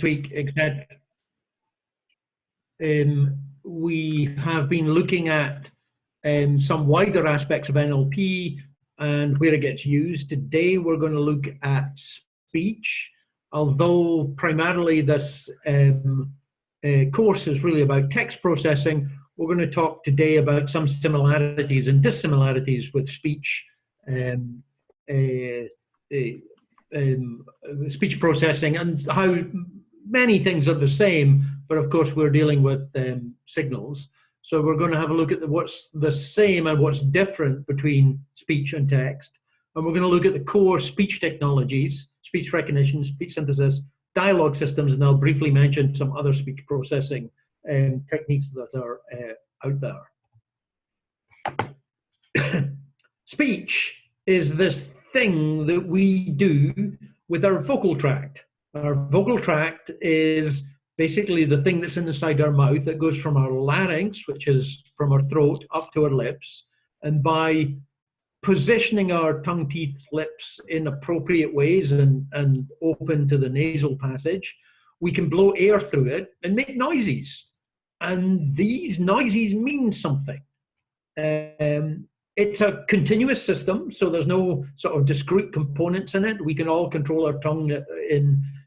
week, except we have been looking at some wider aspects of NLP and where it gets used. Today we're going to look at speech, although primarily this course is really about text processing. We're going to talk today about some similarities and dissimilarities with speech, speech processing, and how many things are the same, but of course we're dealing with signals. So we're going to have a look at what's the same and what's different between speech and text. And we're going to look at the core speech technologies, speech recognition, speech synthesis, dialogue systems, and I'll briefly mention some other speech processing techniques that are out there. Speech is this thing that we do with our vocal tract. Our vocal tract is basically the thing that's inside our mouth that goes from our larynx, which is from our throat, up to our lips. And by positioning our tongue, teeth, lips in appropriate ways and open to the nasal passage, we can blow air through it and make noises. And these noises mean something. It's a continuous system, so there's no sort of discrete components in it. We can all control our tongue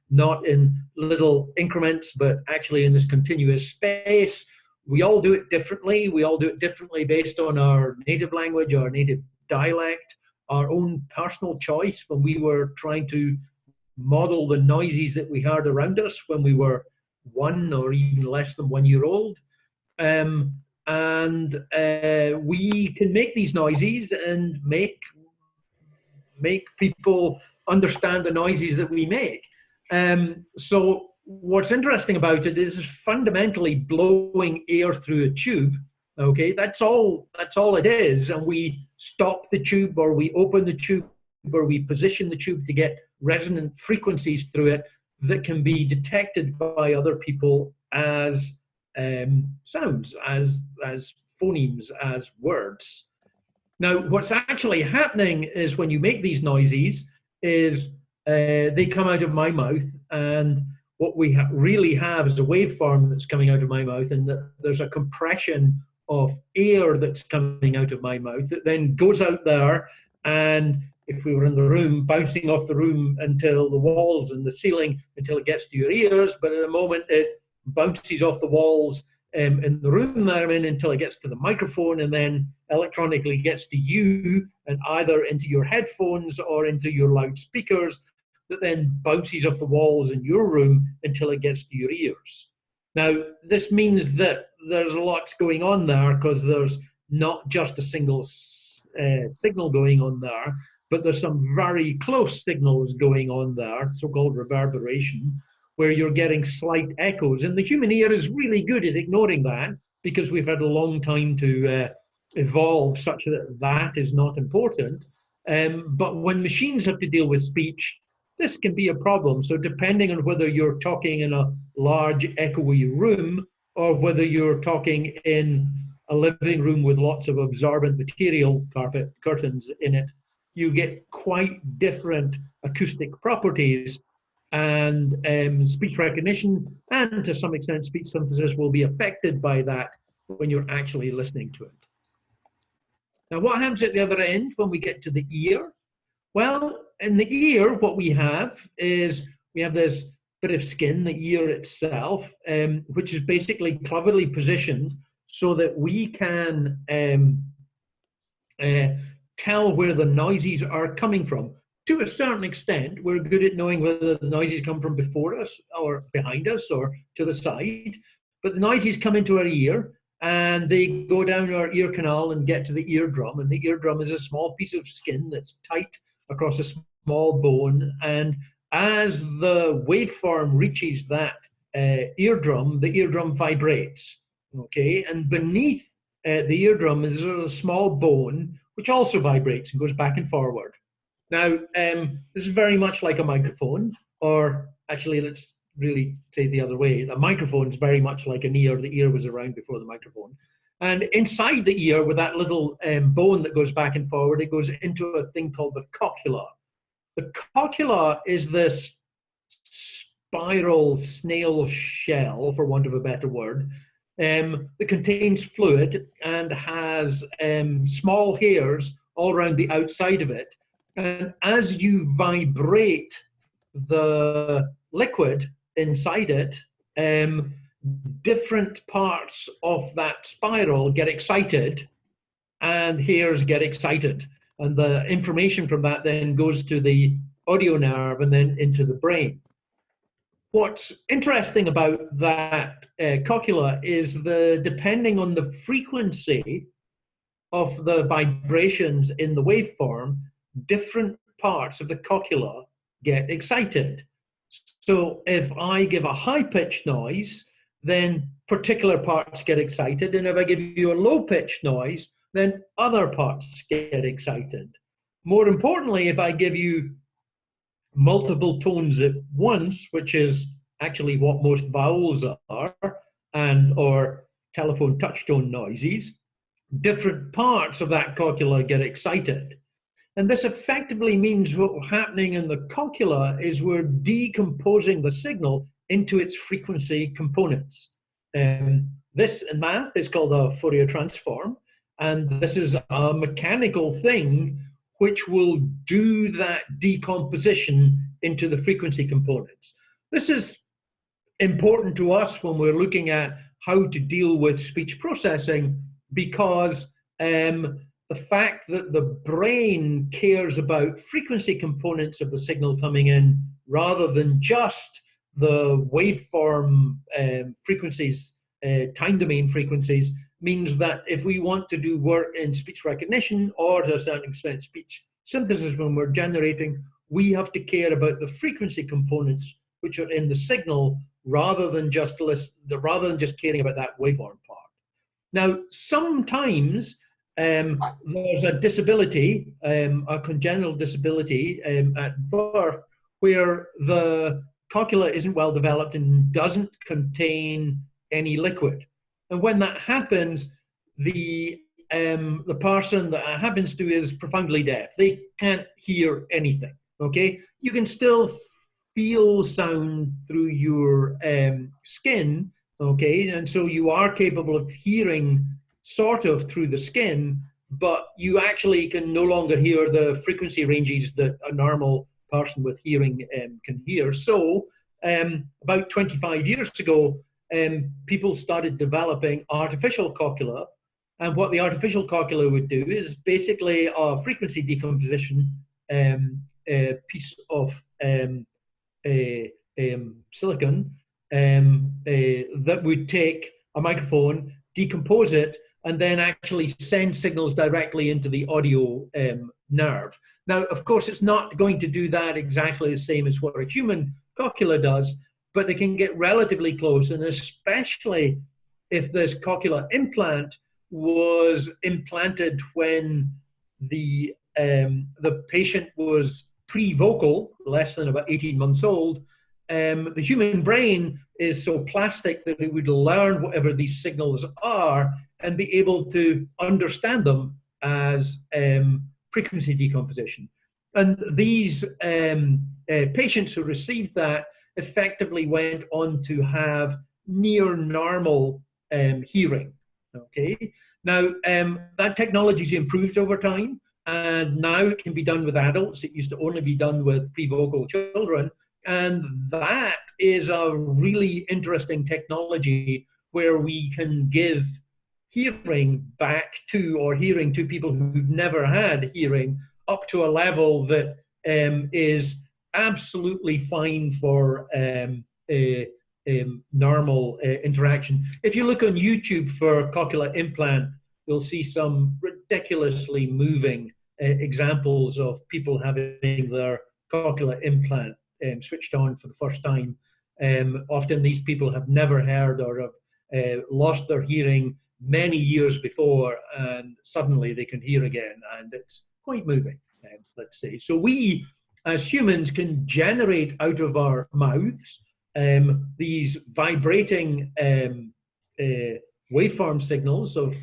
not in little increments, but actually in this continuous space. We all do it differently. We all do it differently based on our native language, our native dialect, our own personal choice when we were trying to model the noises that we heard around us when we were 1 or even less than 1 year old. We can make these noises and make people understand the noises that we make. So what's interesting about it is fundamentally blowing air through a tube. Okay, that's all it is. And we stop the tube, or we open the tube, or we position the tube to get resonant frequencies through it that can be detected by other people as sounds, as phonemes, as words. Now, what's actually happening is when you make these noises is they come out of my mouth, and what we really have is a waveform that's coming out of my mouth, and there's a compression of air that's coming out of my mouth that then goes out there, and if we were in the room, bouncing off the room until the walls and the ceiling until it gets to your ears, but at the moment it bounces off the walls in the room that I'm in until it gets to the microphone, and then electronically gets to you, and either into your headphones or into your loudspeakers, that then bounces off the walls in your room until it gets to your ears. Now, this means that there's lots going on there, because there's not just a single signal going on there, but there's some very close signals going on there, so-called reverberation, where you're getting slight echoes. And the human ear is really good at ignoring that, because we've had a long time to evolve such that that is not important. But when machines have to deal with speech, this can be a problem. So depending on whether you're talking in a large echoey room, or whether you're talking in a living room with lots of absorbent material, carpet, curtains in it, you get quite different acoustic properties, and speech recognition and to some extent speech synthesis will be affected by that when you're actually listening to it. Now, what happens at the other end when we get to the ear? Well, in the ear, what we have is we have this bit of skin, the ear itself, which is basically cleverly positioned so that we can tell where the noises are coming from. To a certain extent, we're good at knowing whether the noises come from before us or behind us or to the side, but the noises come into our ear and they go down our ear canal and get to the eardrum, and the eardrum is a small piece of skin that's tight across a small bone, and as the waveform reaches that eardrum, the eardrum vibrates, okay? And beneath the eardrum is a small bone which also vibrates and goes back and forward. Now, this is very much like a microphone, or actually, let's really say the other way. A microphone is very much like an ear. The ear was around before the microphone. And inside the ear, with that little bone that goes back and forward, it goes into a thing called the cochlea. The cochlea is this spiral snail shell, for want of a better word, that contains fluid and has small hairs all around the outside of it. And as you vibrate the liquid inside it, different parts of that spiral get excited and hairs get excited. And the information from that then goes to the audio nerve and then into the brain. What's interesting about that cochlea is depending on the frequency of the vibrations in the waveform, different parts of the cochlea get excited. So if I give a high-pitched noise, then particular parts get excited. And if I give you a low-pitched noise, then other parts get excited. More importantly, if I give you multiple tones at once, which is actually what most vowels are, and or telephone touch tone noises, different parts of that cochlea get excited. And this effectively means what's happening in the cochlea is we're decomposing the signal into its frequency components. This in math is called a Fourier transform, and this is a mechanical thing which will do that decomposition into the frequency components. This is important to us when we're looking at how to deal with speech processing, because the fact that the brain cares about frequency components of the signal coming in rather than just the waveform frequencies, time domain frequencies, means that if we want to do work in speech recognition or to a certain extent speech synthesis when we're generating, we have to care about the frequency components which are in the signal rather than just caring about that waveform part. Now, sometimes there's a disability, a congenital disability at birth, where the cochlea isn't well developed and doesn't contain any liquid. And when that happens, the person that it happens to is profoundly deaf. They can't hear anything, okay? You can still feel sound through your skin, okay? And so you are capable of hearing sort of through the skin, but you actually can no longer hear the frequency ranges that a normal person with hearing can hear. So about 25 years ago, people started developing artificial cochlea, and what the artificial cochlea would do is basically a frequency decomposition piece of silicon that would take a microphone, decompose it, and then actually send signals directly into the audio nerve. Now, of course, it's not going to do that exactly the same as what a human cochlea does, but they can get relatively close, and especially if this cochlear implant was implanted when the patient was pre-vocal, less than about 18 months old. The human brain is so plastic that it would learn whatever these signals are and be able to understand them as frequency decomposition. And these patients who received that effectively went on to have near normal hearing. Okay. Now, that technology's improved over time, and now it can be done with adults. It used to only be done with pre-vocal children. And that is a really interesting technology where we can give hearing back to, or hearing to, people who've never had hearing up to a level that is absolutely fine for normal interaction. If you look on YouTube for cochlear implant, you'll see some ridiculously moving examples of people having their cochlear implant switched on for the first time. Often these people have never heard or have lost their hearing many years before, and suddenly they can hear again, and it's quite moving, let's say. So we, as humans, can generate out of our mouths these vibrating waveform signals of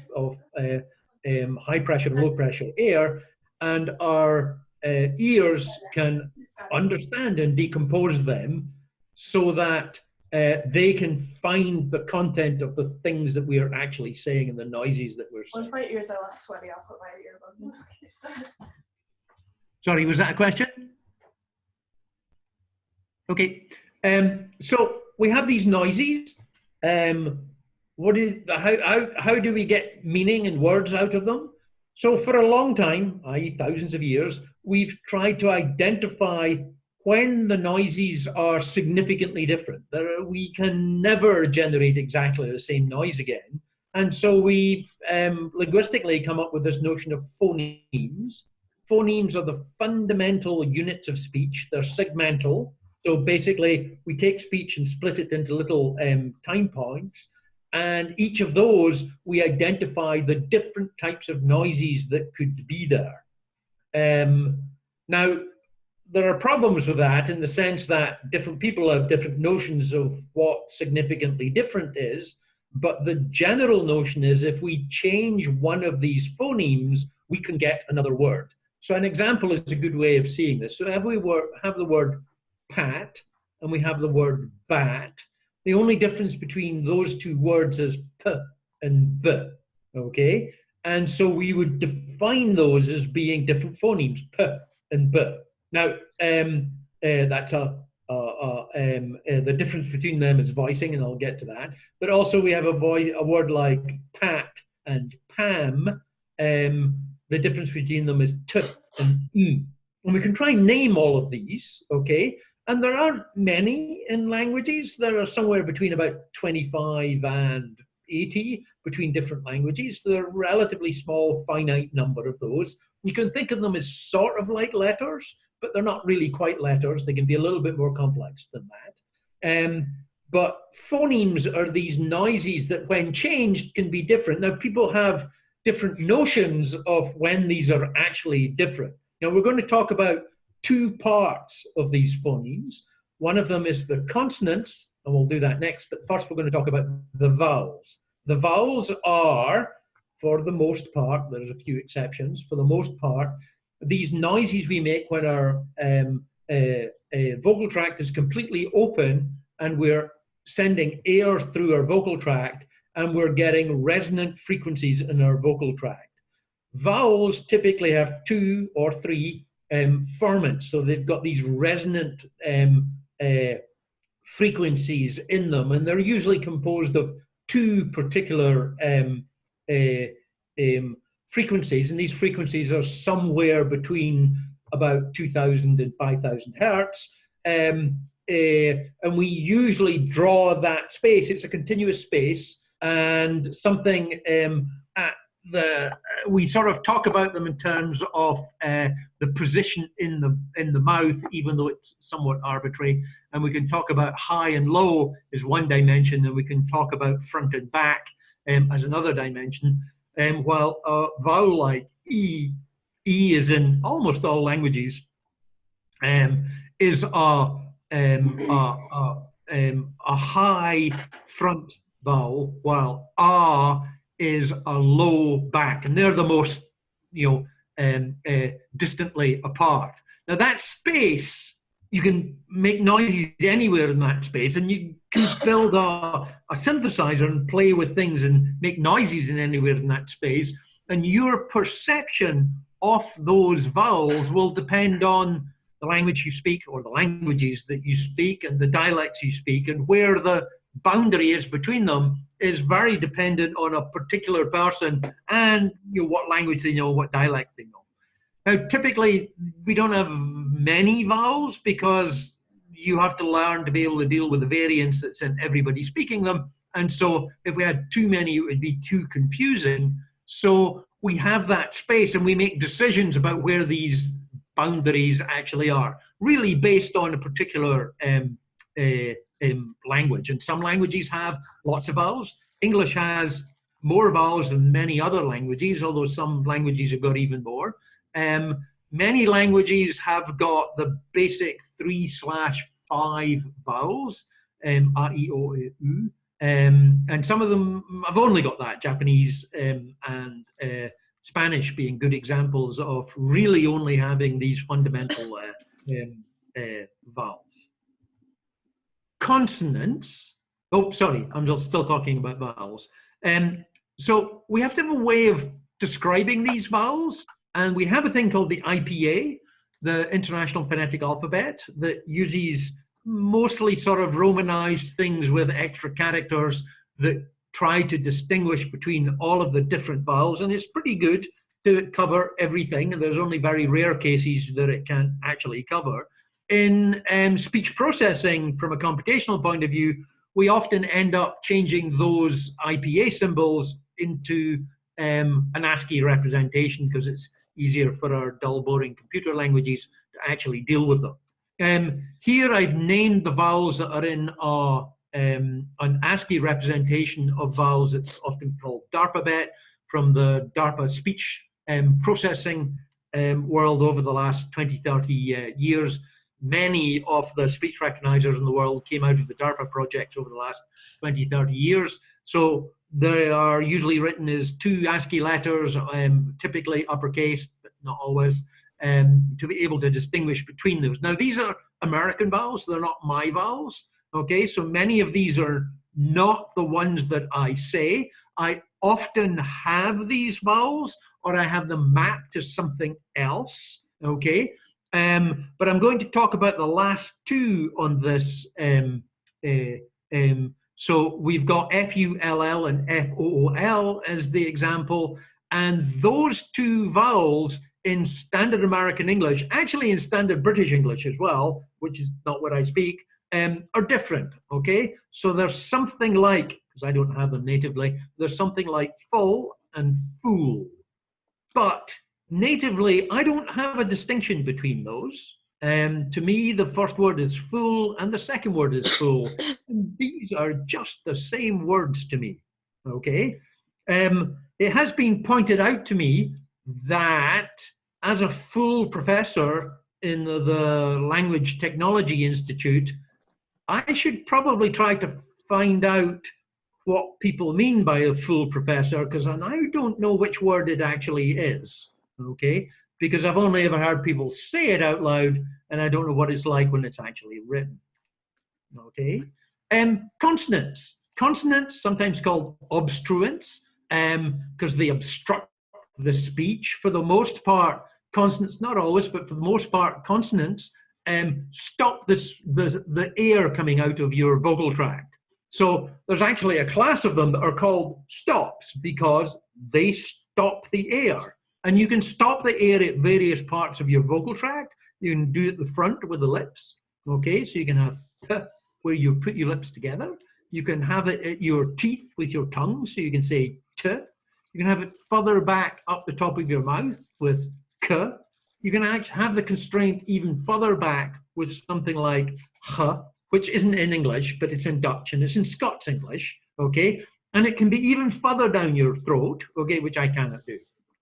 high pressure, low pressure air, and our ears can understand and decompose them so that they can find the content of the things that we are actually saying and the noises that we're saying. Once my ears are less sweaty, I'll put my earbuds in. Sorry, was that a question? Okay. So we have these noises. How do we get meaning and words out of them? So for a long time, i.e. thousands of years, we've tried to identify when the noises are significantly different. We can never generate exactly the same noise again. And so we've linguistically come up with this notion of phonemes. Phonemes are the fundamental units of speech. They're segmental. So basically, we take speech and split it into little time points. And each of those, we identify the different types of noises that could be there. Now, there are problems with that in the sense that different people have different notions of what significantly different is. But the general notion is if we change one of these phonemes, we can get another word. So an example is a good way of seeing this. So if we have the word pat and we have the word bat, the only difference between those two words is p and b, okay? And so we would define those as being different phonemes, p and b. Now, that's the difference between them is voicing, and I'll get to that. But also we have a word like pat and pam. The difference between them is t and m. And we can try and name all of these, okay? And there aren't many in languages. There are somewhere between about 25 and 80 between different languages. They're a relatively small, finite number of those. You can think of them as sort of like letters, but they're not really quite letters. They can be a little bit more complex than that. But phonemes are these noises that when changed can be different. Now, people have different notions of when these are actually different. Now, we're going to talk about two parts of these phonemes. One of them is the consonants, and we'll do that next, but first we're going to talk about the vowels. The vowels are, for the most part, there's a few exceptions, for the most part, these noises we make when our vocal tract is completely open and we're sending air through our vocal tract and we're getting resonant frequencies in our vocal tract. Vowels typically have 2 or 3 ferments, so they've got these resonant frequencies in them, and they're usually composed of 2 particular frequencies, and these frequencies are somewhere between about 2,000 and 5,000 hertz. And we usually draw that space. It's a continuous space, and something we sort of talk about them in terms of the position in the mouth, even though it's somewhat arbitrary. And we can talk about high and low as one dimension, and we can talk about front and back as another dimension. While a vowel like E is in almost all languages, is a high front vowel, while R is a low back, and they're the most, distantly apart. Now that space, you can make noises anywhere in that space, and you can build a synthesizer and play with things and make noises in anywhere in that space. And your perception of those vowels will depend on the language you speak, or the languages that you speak, and the dialects you speak, and where the boundary is between them is very dependent on a particular person and what language they know, what dialect they know. Now, typically, we don't have many vowels because you have to learn to be able to deal with the variance that's in everybody speaking them. And so if we had too many, it would be too confusing. So we have that space and we make decisions about where these boundaries actually are, really based on a particular language. And some languages have lots of vowels. English has more vowels than many other languages, although some languages have got even more. Many languages have got the basic 3/5 vowels, a, e, o, e, u, and some of them have only got that. Japanese and Spanish being good examples of really only having these fundamental vowels. consonants. Oh, sorry, I'm still talking about vowels. So we have to have a way of describing these vowels, and we have a thing called the IPA, the International Phonetic Alphabet, that uses mostly sort of romanized things with extra characters that try to distinguish between all of the different vowels, and it's pretty good to cover everything, and there's only very rare cases that it can't actually cover. In speech processing, from a computational point of view, we often end up changing those IPA symbols into an ASCII representation because it's easier for our dull, boring computer languages to actually deal with them. Here I've named the vowels that are in an ASCII representation of vowels that's often called DARPABET, from the DARPA speech processing world over the last 20, 30 years. Many of the speech recognizers in the world came out of the DARPA project over the last 20, 30 years. So they are usually written as two ASCII letters, typically uppercase, but not always, to be able to distinguish between those. Now, these are American vowels, they're not my vowels, okay? So many of these are not the ones that I say. I often have these vowels, or I have them mapped to something else, okay? But I'm going to talk about the last two on this. So we've got FULL and FOOL as the example, and those two vowels in standard American English, actually in standard British English as well, which is not what I speak, are different, okay? So there's something like, because I don't have them natively, there's something like full and fool. But natively, I don't have a distinction between those. To me, the first word is fool and the second word is fool. And these are just the same words to me, okay? It has been pointed out to me that as a full professor in the Language Technology Institute, I should probably try to find out what people mean by a full professor, because I now don't know which word it actually is, okay? Because I've only ever heard people say it out loud, and I don't know what it's like when it's actually written, okay? Consonants. Consonants, sometimes called obstruents, because they obstruct the speech. For the most part, consonants, not always, but for the most part, consonants stop the air coming out of your vocal tract. So there's actually a class of them that are called stops because they stop the air. And you can stop the air at various parts of your vocal tract. You can do it at the front with the lips, okay? So you can have p, where you put your lips together. You can have it at your teeth with your tongue, so you can say t. You can have it further back up the top of your mouth with k. You can actually have the constraint even further back with something like h, which isn't in English, but it's in Dutch and it's in Scots English, okay? And it can be even further down your throat, okay, which I cannot do,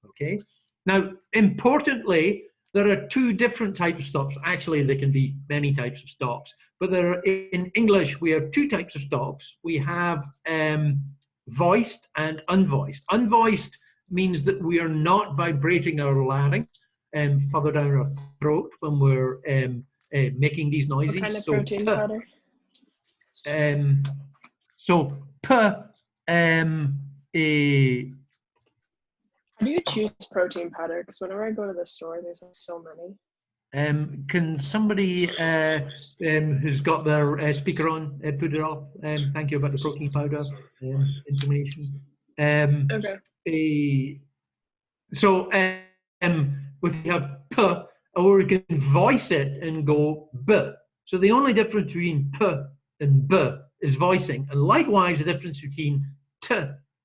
okay? Now, importantly, there are two different types of stops. Actually, there can be many types of stops, but there are, in English, we have two types of stops. We have voiced and unvoiced. Unvoiced means that we are not vibrating our larynx further down our throat when we're making these noises. What kind of protein powder? So p, How do you choose protein powder? Because whenever I go to the store, there's like so many. can somebody who's got their speaker on put it off? Thank you about the protein powder information. Okay. So we have p, or we can voice it and go b. So the only difference between p and b is voicing, and likewise the difference between t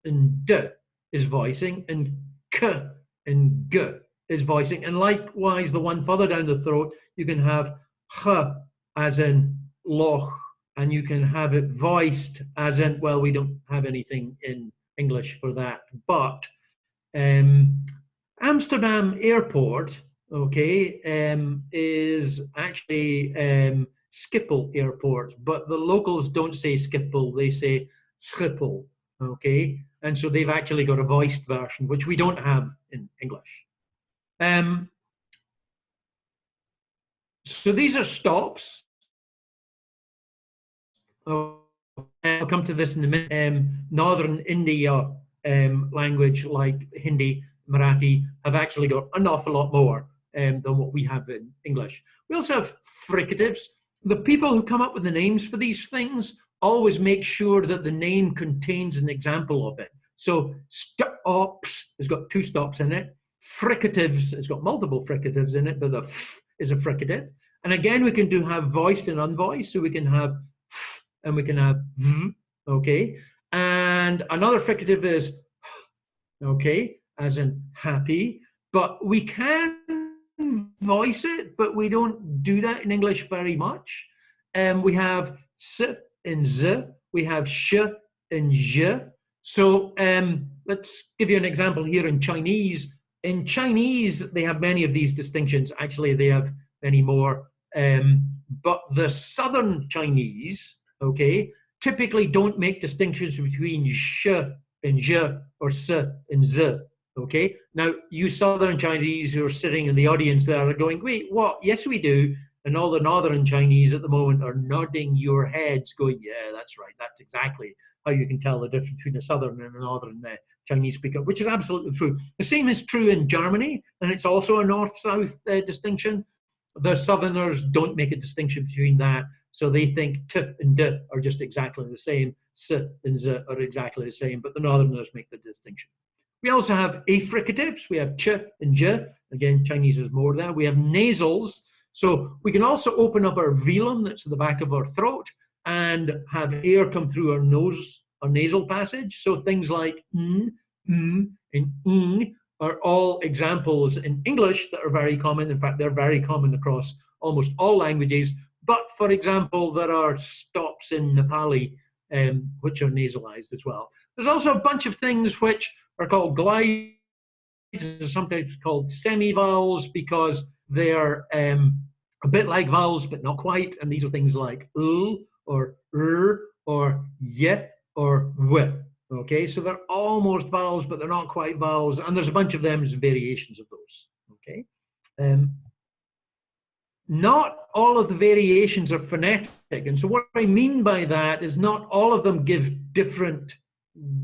and d is voicing, and k and g is voicing, and likewise the one further down the throat, you can have h as in loch, and you can have it voiced as in, well, we don't have anything in English for that, but Amsterdam Airport, okay, is actually Schiphol Airport, but the locals don't say Schiphol, they say Schiphol, okay? And so they've actually got a voiced version, which we don't have in English. So these are stops. I'll come to this in a minute. Northern India language like Hindi, Marathi have actually got an awful lot more than what we have in English. We also have fricatives. The people who come up with the names for these things always make sure that the name contains an example of it. So stops has got 2 stops in it. Fricatives has got multiple fricatives in it, but the f is a fricative. And again, we can have voiced and unvoiced. So we can have f and we can have v, okay? And another fricative is, okay, as in happy. But we can voice it, but we don't do that in English very much. We have s and z, we have sh and j. So let's give you an example here in Chinese. In Chinese, they have many of these distinctions. Actually, they have many more. But the Southern Chinese, okay, typically don't make distinctions between sh and j or s and z. Okay, now you Southern Chinese who are sitting in the audience there are going, wait, what? Yes, we do. And all the Northern Chinese at the moment are nodding your heads, going, yeah, that's right. That's exactly how you can tell the difference between a Southern and a Northern Chinese speaker, which is absolutely true. The same is true in Germany, and it's also a North-South distinction. The Southerners don't make a distinction between that, so they think t and d are just exactly the same, s and z are exactly the same, but the Northerners make the distinction. We also have affricatives. We have ch and j. Again, Chinese is more there. We have nasals. So we can also open up our velum that's at the back of our throat and have air come through our nose, our nasal passage. So things like and ng are all examples in English that are very common. In fact, they're very common across almost all languages. But for example, there are stops in Nepali which are nasalized as well. There's also a bunch of things which are called glides, sometimes called semi-vowels, because they're a bit like vowels, but not quite. And these are things like l or or y or w. Okay, so they're almost vowels, but they're not quite vowels. And there's a bunch of them as variations of those. Okay. Not all of the variations are phonetic. And so what I mean by that is not all of them give different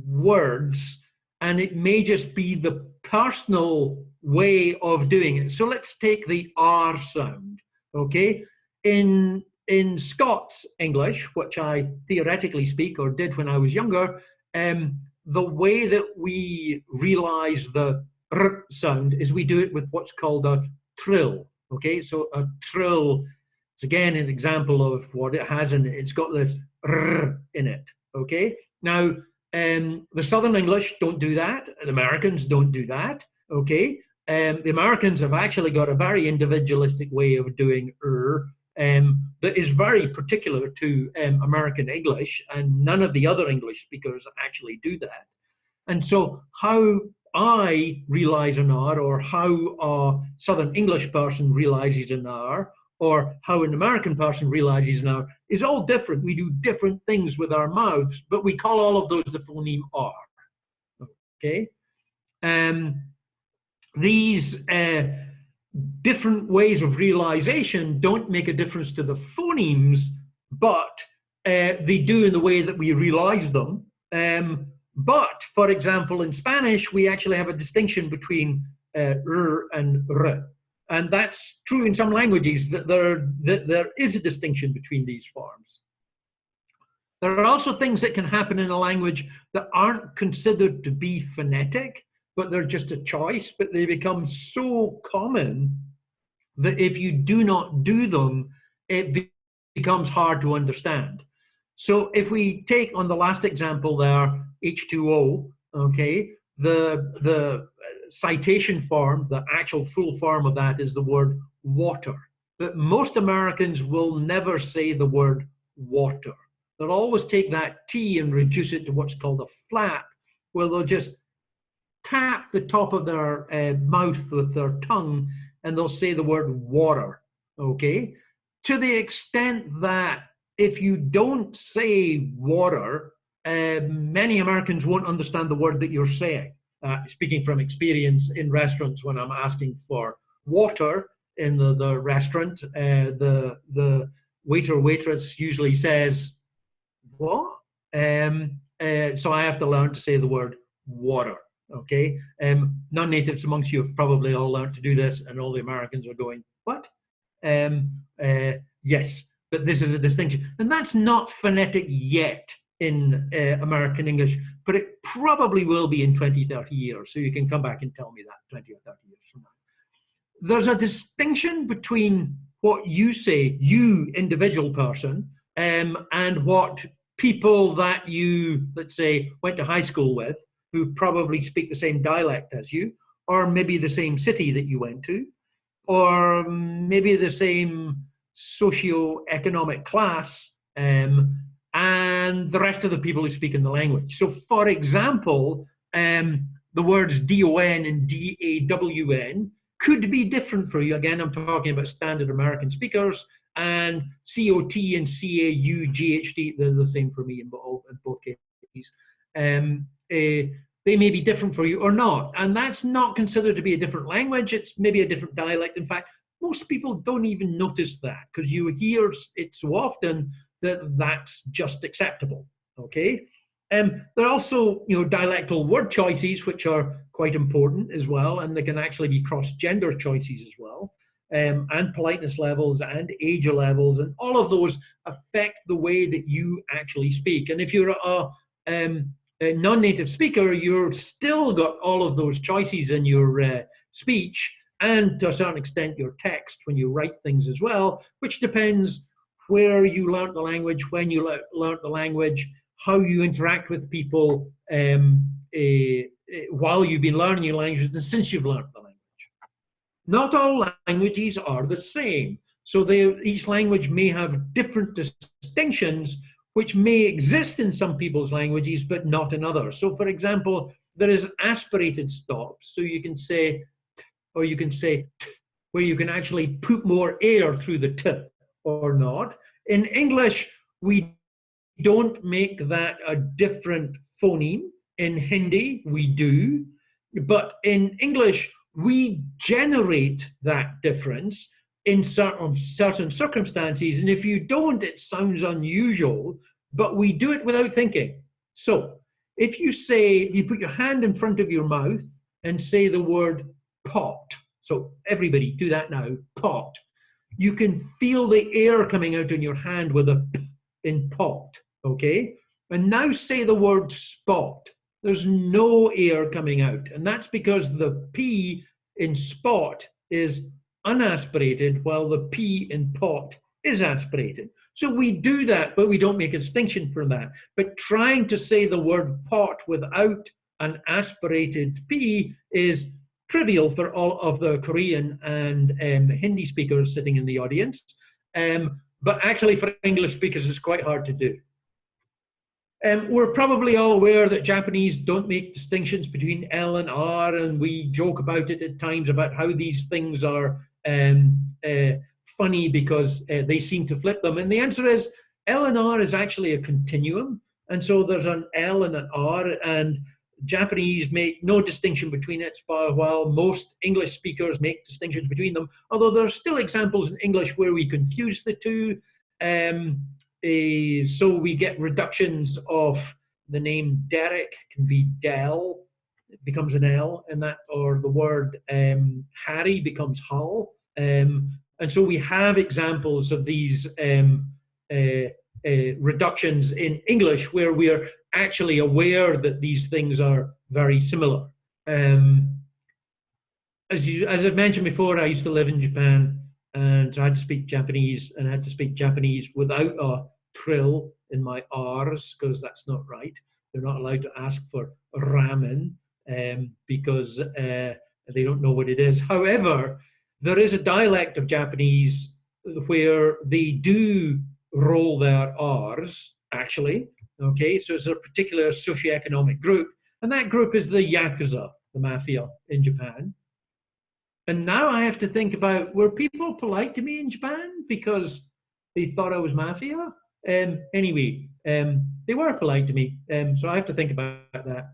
words, and it may just be the personal way of doing it. So let's take the R sound, okay? In Scots English, which I theoretically speak or did when I was younger, the way that we realize the R sound is we do it with what's called a trill. Okay, so a trill is again an example of what it has, and it's got this r in it. Okay, now the Southern English don't do that, and Americans don't do that. Okay, the Americans have actually got a very individualistic way of doing that is very particular to American English, and none of the other English speakers actually do that. And so how I realize an R, or how a Southern English person realizes an R, or how an American person realizes an R, is all different. We do different things with our mouths, but we call all of those the phoneme R. Okay? These different ways of realization don't make a difference to the phonemes, but they do in the way that we realize them. But, for example, in Spanish, we actually have a distinction between r and r. And that's true in some languages, that there is a distinction between these forms. There are also things that can happen in a language that aren't considered to be phonetic, but they're just a choice, but they become so common that if you do not do them, it becomes hard to understand. So if we take on the last example there, H2O, okay, the citation form, the actual full form of that is the word water. But most Americans will never say the word water. They'll always take that T and reduce it to what's called a flap, where they'll just tap the top of their mouth with their tongue and they'll say the word water, okay? To the extent that if you don't say water, many Americans won't understand the word that you're saying. Speaking from experience in restaurants, when I'm asking for water in the restaurant, the waiter or waitress usually says what? So I have to learn to say the word water. Okay. Non-natives amongst you have probably all learned to do this, and all the Americans are going, what? Um, yes, but this is a distinction. And that's not phonetic yet in American English, but it probably will be in 20, 30 years. So you can come back and tell me that 20 or 30 years from now. There's a distinction between what you say, you individual person, and what people that you, let's say, went to high school with, who probably speak the same dialect as you, or maybe the same city that you went to, or maybe the same socio-economic class, and the rest of the people who speak in the language. So, for example, the words DON and DAWN could be different for you. Again, I'm talking about standard American speakers, and COT and CAUGHT, they're the same for me in both cases. They may be different for you or not. And that's not considered to be a different language. It's maybe a different dialect. In fact, most people don't even notice that because you hear it so often that that's just acceptable. Okay. There are also, dialectal word choices, which are quite important as well, and they can actually be cross-gender choices as well, and politeness levels and age levels, and all of those affect the way that you actually speak. And if you're a non-native speaker, you're still got all of those choices in your speech, and to a certain extent your text when you write things as well, which depends where you learnt the language, when you learnt the language, how you interact with people while you've been learning your language and since you've learnt the language. Not all languages are the same. So each language may have different distinctions which may exist in some people's languages, but not in others. So for example, there is aspirated stops. So you can say, or you can say, where you can actually put more air through the t or not. In English, we don't make that a different phoneme. In Hindi, we do. But in English, we generate that difference in certain circumstances. And if you don't, it sounds unusual, but we do it without thinking. So if you put your hand in front of your mouth and say the word pot. So everybody do that now, pot. You can feel the air coming out in your hand with a p in pot, okay? And now say the word spot. There's no air coming out. And that's because the P in spot is unaspirated while the P in pot is aspirated. So we do that, but we don't make a distinction from that. But trying to say the word pot without an aspirated P is trivial for all of the Korean and Hindi speakers sitting in the audience. But actually for English speakers, it's quite hard to do. We're probably all aware that Japanese don't make distinctions between L and R, and we joke about it at times about how these things are funny because they seem to flip them. And the answer is L and R is actually a continuum. And so there's an L and an R, and Japanese make no distinction between it, while most English speakers make distinctions between them, although there are still examples in English where we confuse the two. So we get reductions of the name Derek can be Dell, it becomes an L in that, or the word Harry becomes Hull. And so we have examples of these reductions in English where we are actually aware that these things are very similar. As I've mentioned before, I used to live in Japan, and so I had to speak Japanese, and I had to speak Japanese without a trill in my R's, because that's not right. They're not allowed to ask for ramen because they don't know what it is. However, there is a dialect of Japanese where they do roll their R's, actually. Okay, so it's a particular socioeconomic group, and that group is the Yakuza, the mafia in Japan. And now I have to think about, were people polite to me in Japan because they thought I was mafia? Anyway, they were polite to me, so I have to think about that.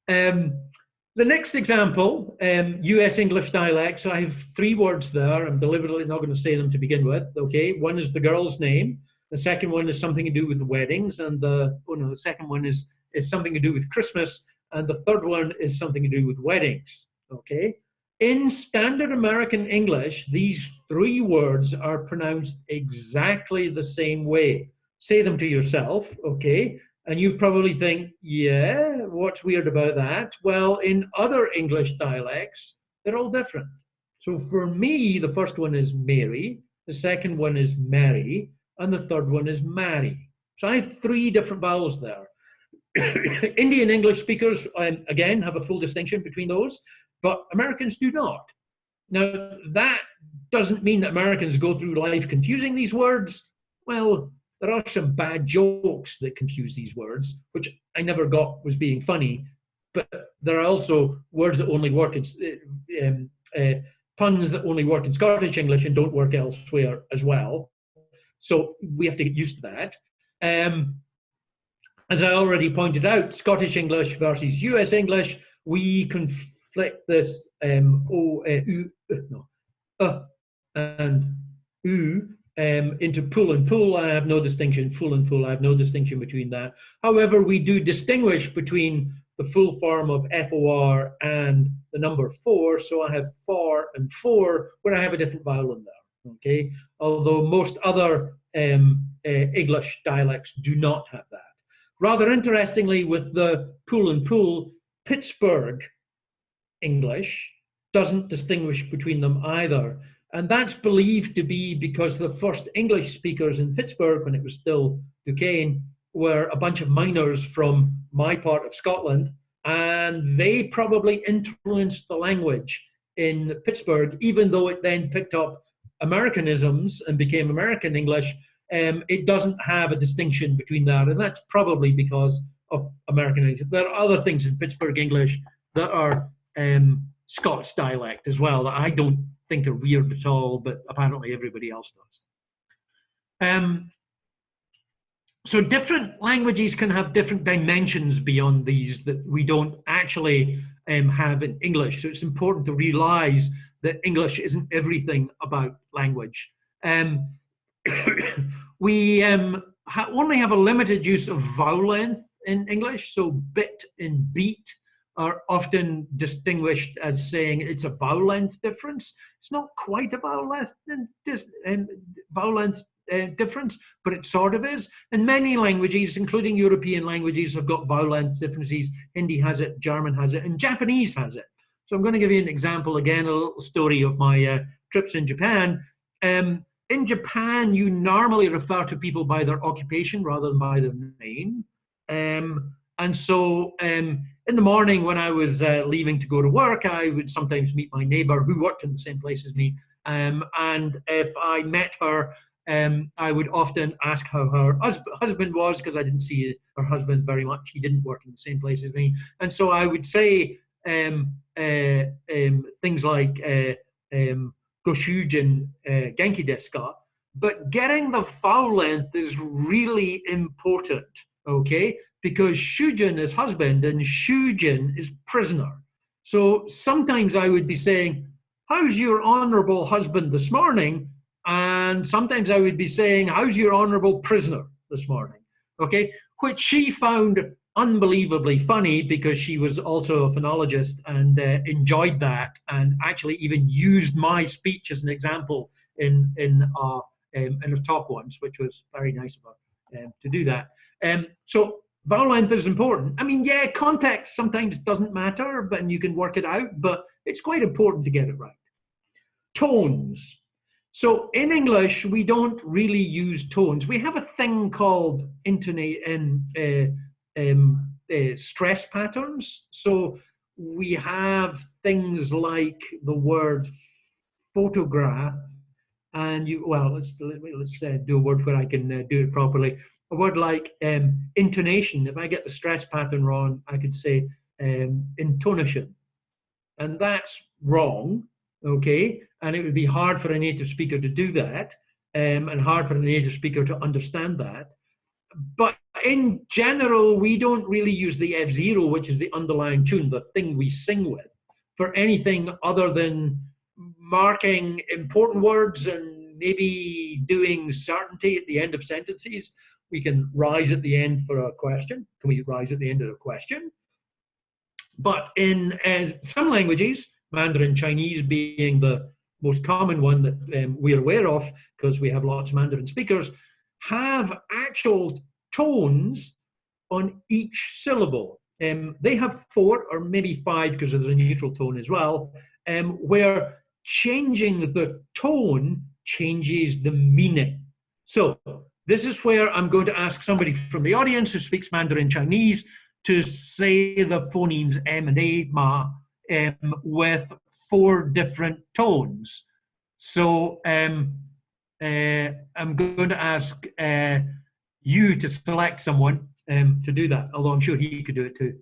The next example, US English dialect. So I have 3 words there. I'm deliberately not going to say them to begin with. Okay, one is the girl's name. The second one is something to do with weddings, and the second one is something to do with Christmas, and the third one is something to do with weddings. Okay. In standard American English, these three words are pronounced exactly the same way. Say them to yourself, okay? And you probably think, yeah, what's weird about that? Well, in other English dialects, they're all different. So for me, the first one is Mary, the second one is Mary, and the third one is Marry. So I have three different vowels there. Indian English speakers, again, have a full distinction between those, but Americans do not. Now, that doesn't mean that Americans go through life confusing these words. Well, there are some bad jokes that confuse these words, which I never got was being funny, but there are also words that only work in puns that only work in Scottish English and don't work elsewhere as well. So we have to get used to that. As I already pointed out, Scottish English versus US English, we conflict this and U into pull and pull. I have no distinction. Full and full, I have no distinction between that. However, we do distinguish between the full form of FOR and the number 4. So I have for and 4, where I have a different vowel in there. Okay, although most other English dialects do not have that. Rather interestingly, with the pull and pull, Pittsburgh English doesn't distinguish between them either. And that's believed to be because the first English speakers in Pittsburgh, when it was still Duquesne, were a bunch of miners from my part of Scotland, and they probably influenced the language in Pittsburgh, even though it then picked up Americanisms and became American English. It doesn't have a distinction between that, and that's probably because of American English. There are other things in Pittsburgh English that are Scots dialect as well that I don't think are weird at all, but apparently everybody else does. So different languages can have different dimensions beyond these that we don't actually have in English. So it's important to realize that English isn't everything about language. We only have a limited use of vowel length in English, so bit and beat are often distinguished as saying it's a vowel length difference. It's not quite a vowel length difference, but it sort of is. And many languages, including European languages, have got vowel length differences. Hindi has it, German has it, and Japanese has it. So I'm going to give you an example again, a little story of my trips in Japan. In Japan, you normally refer to people by their occupation rather than by their name. And so in the morning when I was leaving to go to work, I would sometimes meet my neighbor who worked in the same place as me. And if I met her, I would often ask how her husband was, because I didn't see her husband very much. He didn't work in the same place as me. And so I would say things like Goshujin Genki desu ka? But getting the vowel length is really important, okay? Because Shujin is husband and Shujin is prisoner. So sometimes I would be saying, how's your honorable husband this morning? And sometimes I would be saying, how's your honorable prisoner this morning? Okay, which she found unbelievably funny because she was also a phonologist and enjoyed that, and actually even used my speech as an example in her talk once, which was very nice of her to do that. So vowel length is important. I mean, yeah, context sometimes doesn't matter, but you can work it out, but it's quite important to get it right. Tones. So in English, we don't really use tones. We have a thing called stress patterns. So we have things like the word photograph, and let's do a word where I can do it properly. A word like intonation. If I get the stress pattern wrong, I could say intonation, and that's wrong. Okay, and it would be hard for a native speaker to do that, and hard for a native speaker to understand that. But in general, we don't really use the F0, which is the underlying tune, the thing we sing with, for anything other than marking important words and maybe doing certainty at the end of sentences. We can rise at the end for a question. Can we rise at the end of a question? But in some languages, Mandarin Chinese being the most common one that we're aware of, because we have lots of Mandarin speakers, have actual tones on each syllable. They have 4 or maybe 5, because there's a neutral tone as well, where changing the tone changes the meaning. So this is where I'm going to ask somebody from the audience who speaks Mandarin Chinese to say the phonemes M and A, ma, with 4 different tones. So I'm going to ask you to select someone to do that, although I'm sure he could do it too.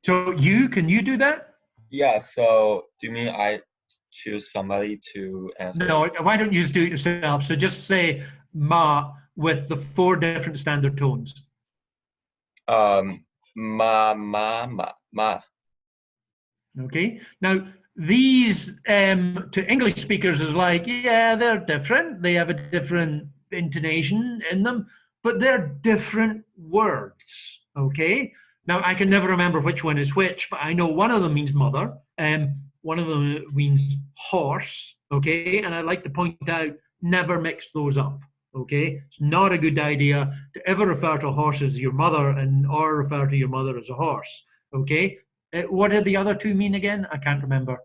So can you do that? Yeah, so do you mean I choose somebody to answer? No, why don't you just do it yourself? So just say ma with the 4 different standard tones. Ma, ma, ma, ma. Okay. Now, these to English speakers is like, yeah, they're different. They have a different intonation in them, but they're different words. Okay. Now, I can never remember which one is which, but I know one of them means mother, and one of them means horse. Okay. And I'd like to point out, never mix those up. Okay. It's not a good idea to ever refer to a horse as your mother or refer to your mother as a horse. Okay. What did the other 2 mean again? I can't remember.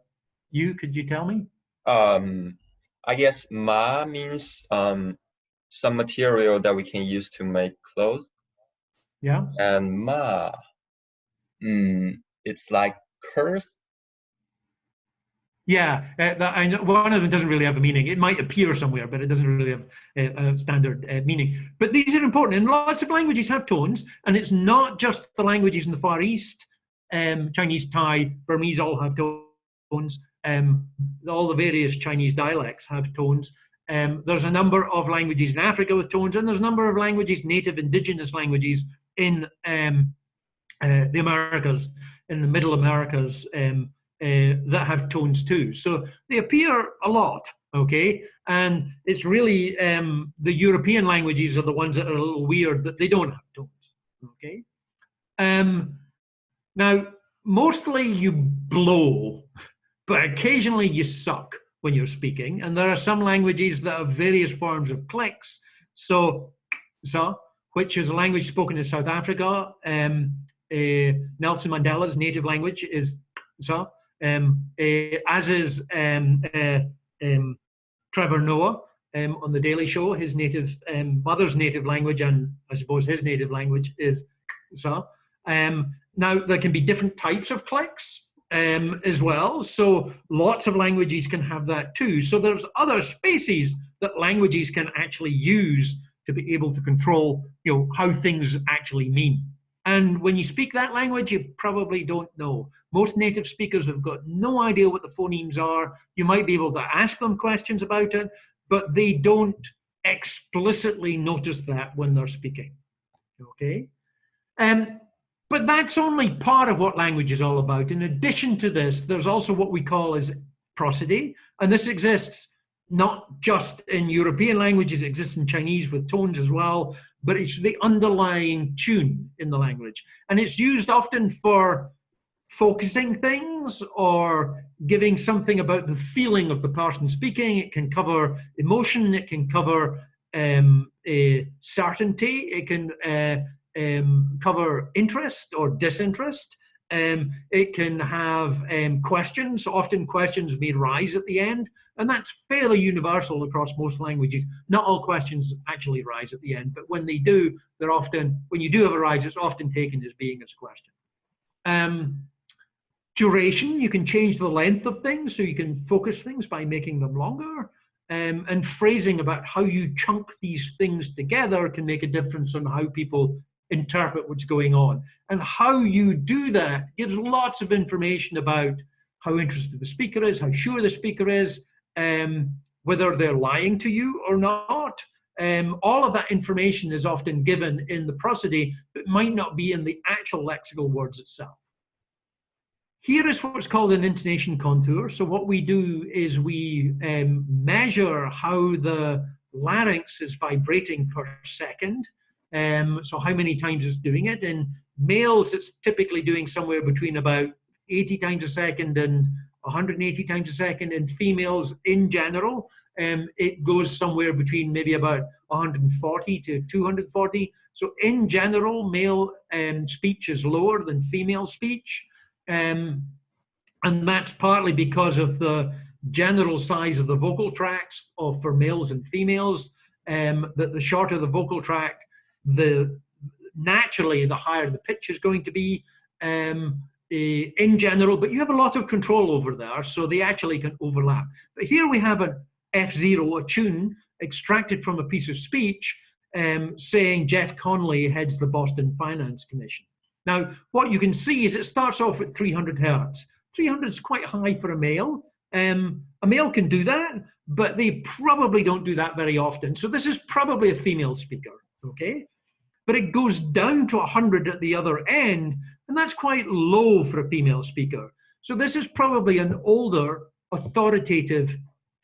Could you tell me? I guess ma means some material that we can use to make clothes. Yeah. And ma, it's like curse. Yeah, I know one of them doesn't really have a meaning. It might appear somewhere, but it doesn't really have a standard meaning. But these are important, and lots of languages have tones, and it's not just the languages in the Far East. Chinese, Thai, Burmese all have tones. All the various Chinese dialects have tones. There's a number of languages in Africa with tones, and there's a number of languages, native indigenous languages in the Americas, in the Middle Americas, that have tones too. So they appear a lot, okay? And it's really the European languages are the ones that are a little weird, that they don't have tones, okay? Now, mostly you blow, but occasionally you suck when you're speaking. And there are some languages that have various forms of clicks. So, which is a language spoken in South Africa. Nelson Mandela's native language is as is Trevor Noah on The Daily Show. His native mother's native language, and I suppose his native language is now there can be different types of clicks as well. So lots of languages can have that too. So there's other spaces that languages can actually use to be able to control, how things actually mean. And when you speak that language, you probably don't know. Most native speakers have got no idea what the phonemes are. You might be able to ask them questions about it, but they don't explicitly notice that when they're speaking. Okay? But that's only part of what language is all about. In addition to this, there's also what we call as prosody, and this exists not just in European languages, it exists in Chinese with tones as well, but it's the underlying tune in the language. And it's used often for focusing things or giving something about the feeling of the person speaking. It can cover emotion, it can cover certainty, it can cover interest or disinterest. It can have questions. Often questions may rise at the end, and that's fairly universal across most languages. Not all questions actually rise at the end, but when they do, they're often, when you do have a rise, it's often taken as being as a question. Duration, you can change the length of things, so you can focus things by making them longer. And phrasing about how you chunk these things together can make a difference on how people interpret what's going on. And how you do that gives lots of information about how interested the speaker is, how sure the speaker is, whether they're lying to you or not, All of that information is often given in the prosody, but might not be in the actual lexical words itself. Here is what's called an intonation contour. So what we do is we measure how the larynx is vibrating per second. So how many times it's doing it. In males, it's typically doing somewhere between about 80 times a second and 180 times a second. In females, in general, it goes somewhere between maybe about 140 to 240. So in general, male speech is lower than female speech. And that's partly because of the general size of the vocal tracts for males and females. That the shorter the vocal tract, naturally the higher the pitch is going to be in general, but you have a lot of control over there, so they actually can overlap. But here we have an F0, a tune extracted from a piece of speech saying Jeff Conley heads the Boston Finance Commission. Now, what you can see is it starts off at 300 hertz. 300 is quite high for a male. A male can do that, but they probably don't do that very often. So this is probably a female speaker, okay? But it goes down to 100 at the other end, and that's quite low for a female speaker. So this is probably an older, authoritative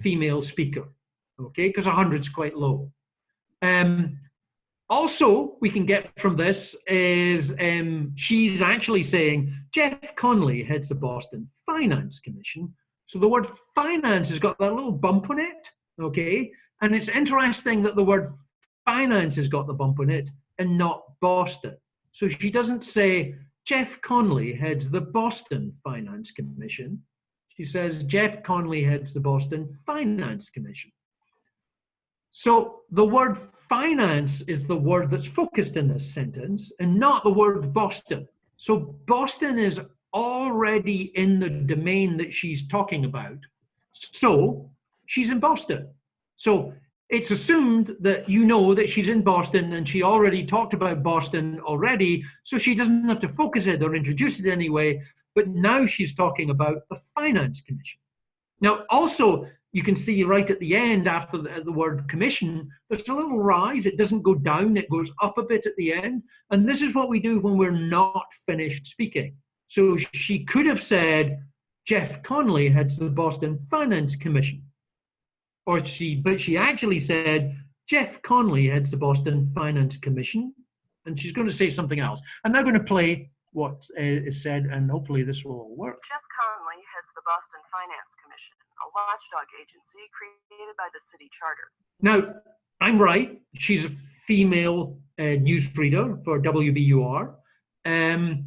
female speaker, okay? Because 100 is quite low. Also, we can get from this is she's actually saying, Jeff Conley heads the Boston Finance Commission. So the word finance has got that little bump on it, okay? And it's interesting that the word finance has got the bump on it and not Boston. So she doesn't say, Jeff Conley heads the Boston Finance Commission. She says, Jeff Conley heads the Boston Finance Commission. So the word finance is the word that's focused in this sentence and not the word Boston. So Boston is already in the domain that she's talking about. So she's in Boston. So it's assumed that you know that she's in Boston and she already talked about Boston already, so she doesn't have to focus it or introduce it anyway, but now she's talking about the Finance Commission. Now, also, you can see right at the end after the word commission, there's a little rise. It doesn't go down, it goes up a bit at the end. And this is what we do when we're not finished speaking. So she could have said, Jeff Conley heads the Boston Finance Commission. But she actually said, Jeff Conley heads the Boston Finance Commission. And she's going to say something else. I'm now going to play what is said, and hopefully this will work. Jeff Conley heads the Boston Finance Commission, a watchdog agency created by the city charter. Now, I'm right. She's a female newsreader for WBUR, and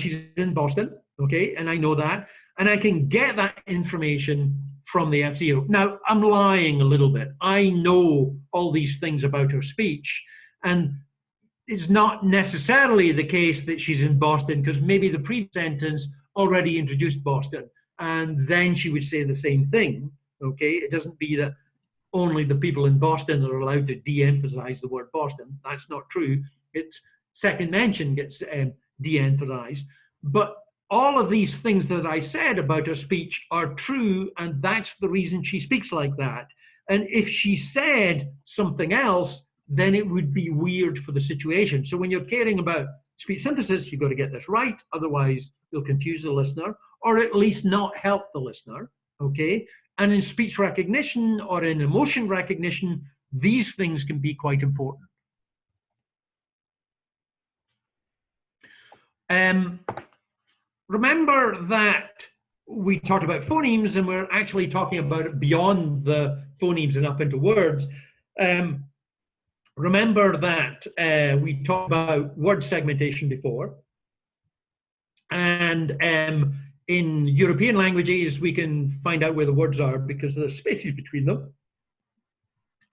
she's in Boston, okay? And I know that. And I can get that information from the F0. Now, I'm lying a little bit. I know all these things about her speech, and it's not necessarily the case that she's in Boston, because maybe the previous sentence already introduced Boston, and then she would say the same thing, okay? It doesn't be that only the people in Boston are allowed to de-emphasize the word Boston. That's not true. It's second mention gets de-emphasized. But all of these things that I said about her speech are true, and that's the reason she speaks like that. And if she said something else, then it would be weird for the situation. So when you're caring about speech synthesis, you've got to get this right. Otherwise, you'll confuse the listener, or at least not help the listener, okay? And in speech recognition or in emotion recognition, these things can be quite important. Remember that we talked about phonemes, and we're actually talking about it beyond the phonemes and up into words. Remember that we talked about word segmentation before. And in European languages, we can find out where the words are because there's spaces between them.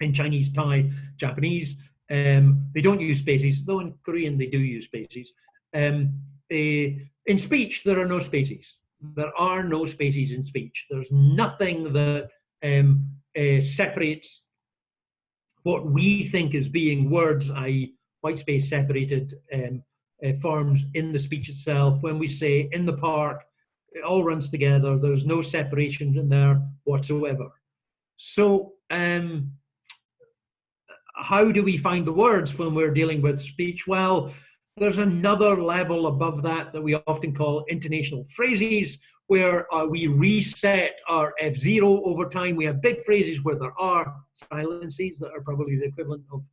In Chinese, Thai, Japanese, they don't use spaces, though in Korean they do use spaces. In speech, there are no spaces. There are no spaces in speech. There's nothing that separates what we think as being words, i.e. white space separated forms in the speech itself. When we say in the park, it all runs together. There's no separation in there whatsoever. So how do we find the words when we're dealing with speech? Well, there's another level above that that we often call intonational phrases, where we reset our F0 over time. We have big phrases where there are silences that are probably the equivalent of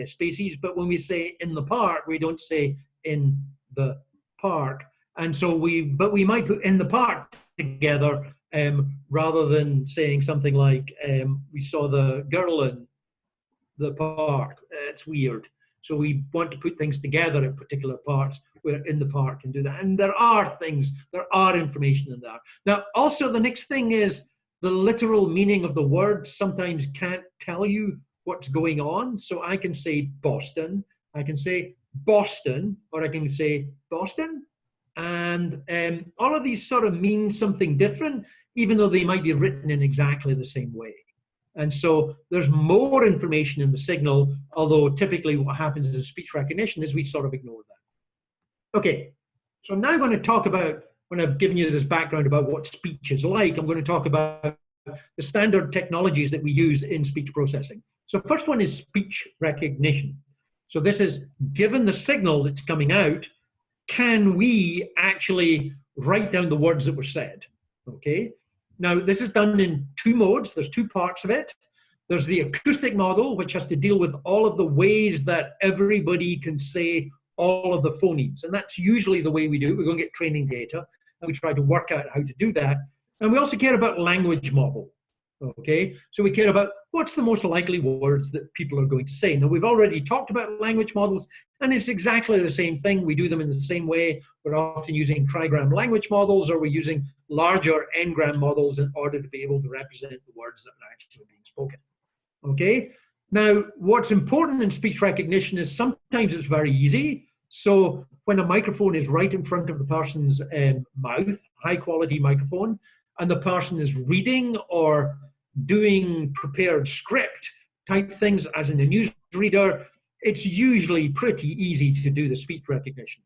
spaces, but when we say in the park, we don't say in the park. And so we might put in the park together rather than saying something like we saw the girl in the park. It's weird. So we want to put things together in particular parts. We're in the park and do that. And there are things, there are information in there. Now, also the next thing is the literal meaning of the words sometimes can't tell you what's going on. So I can say Boston, I can say Boston, or I can say Boston. And all of these sort of mean something different, even though they might be written in exactly the same way. And so there's more information in the signal, although typically what happens in speech recognition is we sort of ignore that. Okay, so I'm now going to talk about, when I've given you this background about what speech is like, I'm going to talk about the standard technologies that we use in speech processing. So first one is speech recognition. So this is, given the signal that's coming out, can we actually write down the words that were said? Okay. Now, this is done in two modes. There's two parts of it. There's the acoustic model, which has to deal with all of the ways that everybody can say all of the phonemes. And that's usually the way we do it. We go and get training data, and we try to work out how to do that. And we also care about language model. Okay, so we care about what's the most likely words that people are going to say. Now, we've already talked about language models, and it's exactly the same thing. We do them in the same way. We're often using trigram language models, or we're using larger n-gram models in order to be able to represent the words that are actually being spoken. Okay, now what's important in speech recognition is sometimes it's very easy. So when a microphone is right in front of the person's mouth, high quality microphone, and the person is reading or doing prepared script type things as in a newsreader, it's usually pretty easy to do the speech recognition.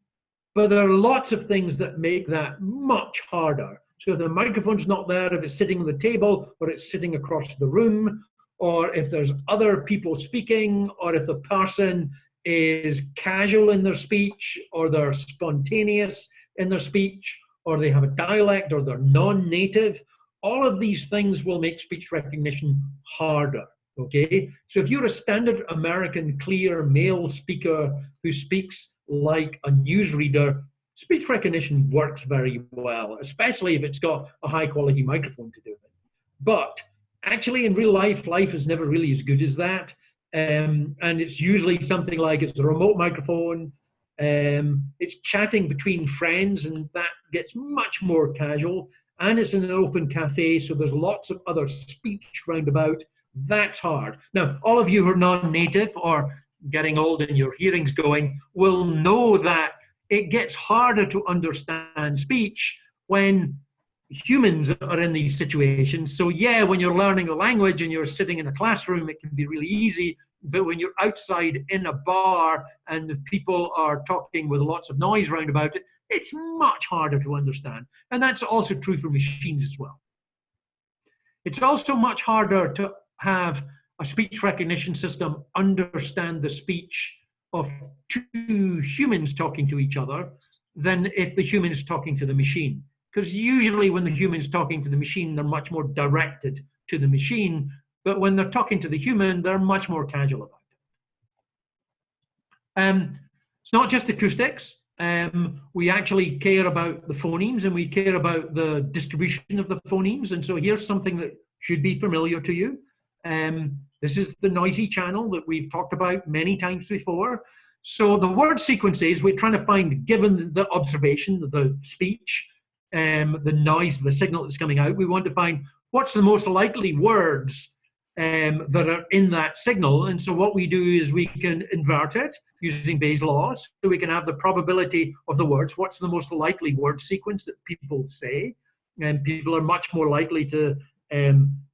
But there are lots of things that make that much harder. So if the microphone's not there, if it's sitting on the table, or it's sitting across the room, or if there's other people speaking, or if the person is casual in their speech, or they're spontaneous in their speech, or they have a dialect, or they're non-native, all of these things will make speech recognition harder, okay? So if you're a standard American clear male speaker who speaks like a newsreader, speech recognition works very well, especially if it's got a high quality microphone to do it. But actually in real life, life is never really as good as that. And it's usually something like it's a remote microphone, it's chatting between friends, and that gets much more casual, and it's in an open cafe, so there's lots of other speech roundabout. That's hard. Now, all of you who are non-native or getting old and your hearing's going will know that it gets harder to understand speech when humans are in these situations. So yeah, when you're learning the language and you're sitting in a classroom, it can be really easy. But when you're outside in a bar and the people are talking with lots of noise around about it, it's much harder to understand. And that's also true for machines as well. It's also much harder to have a speech recognition system understand the speech of two humans talking to each other than if the human is talking to the machine. Because usually when the human is talking to the machine, they're much more directed to the machine. But when they're talking to the human, they're much more casual about it. It's not just acoustics. We actually care about the phonemes, and we care about the distribution of the phonemes. And so here's something that should be familiar to you. This is the noisy channel that we've talked about many times before. So the word sequences, we're trying to find, given the observation, the speech, the noise, the signal that's coming out, we want to find what's the most likely words that are in that signal. And so what we do is we can invert it using Bayes' law. So we can have the probability of the words. What's the most likely word sequence that people say? And people are much more likely to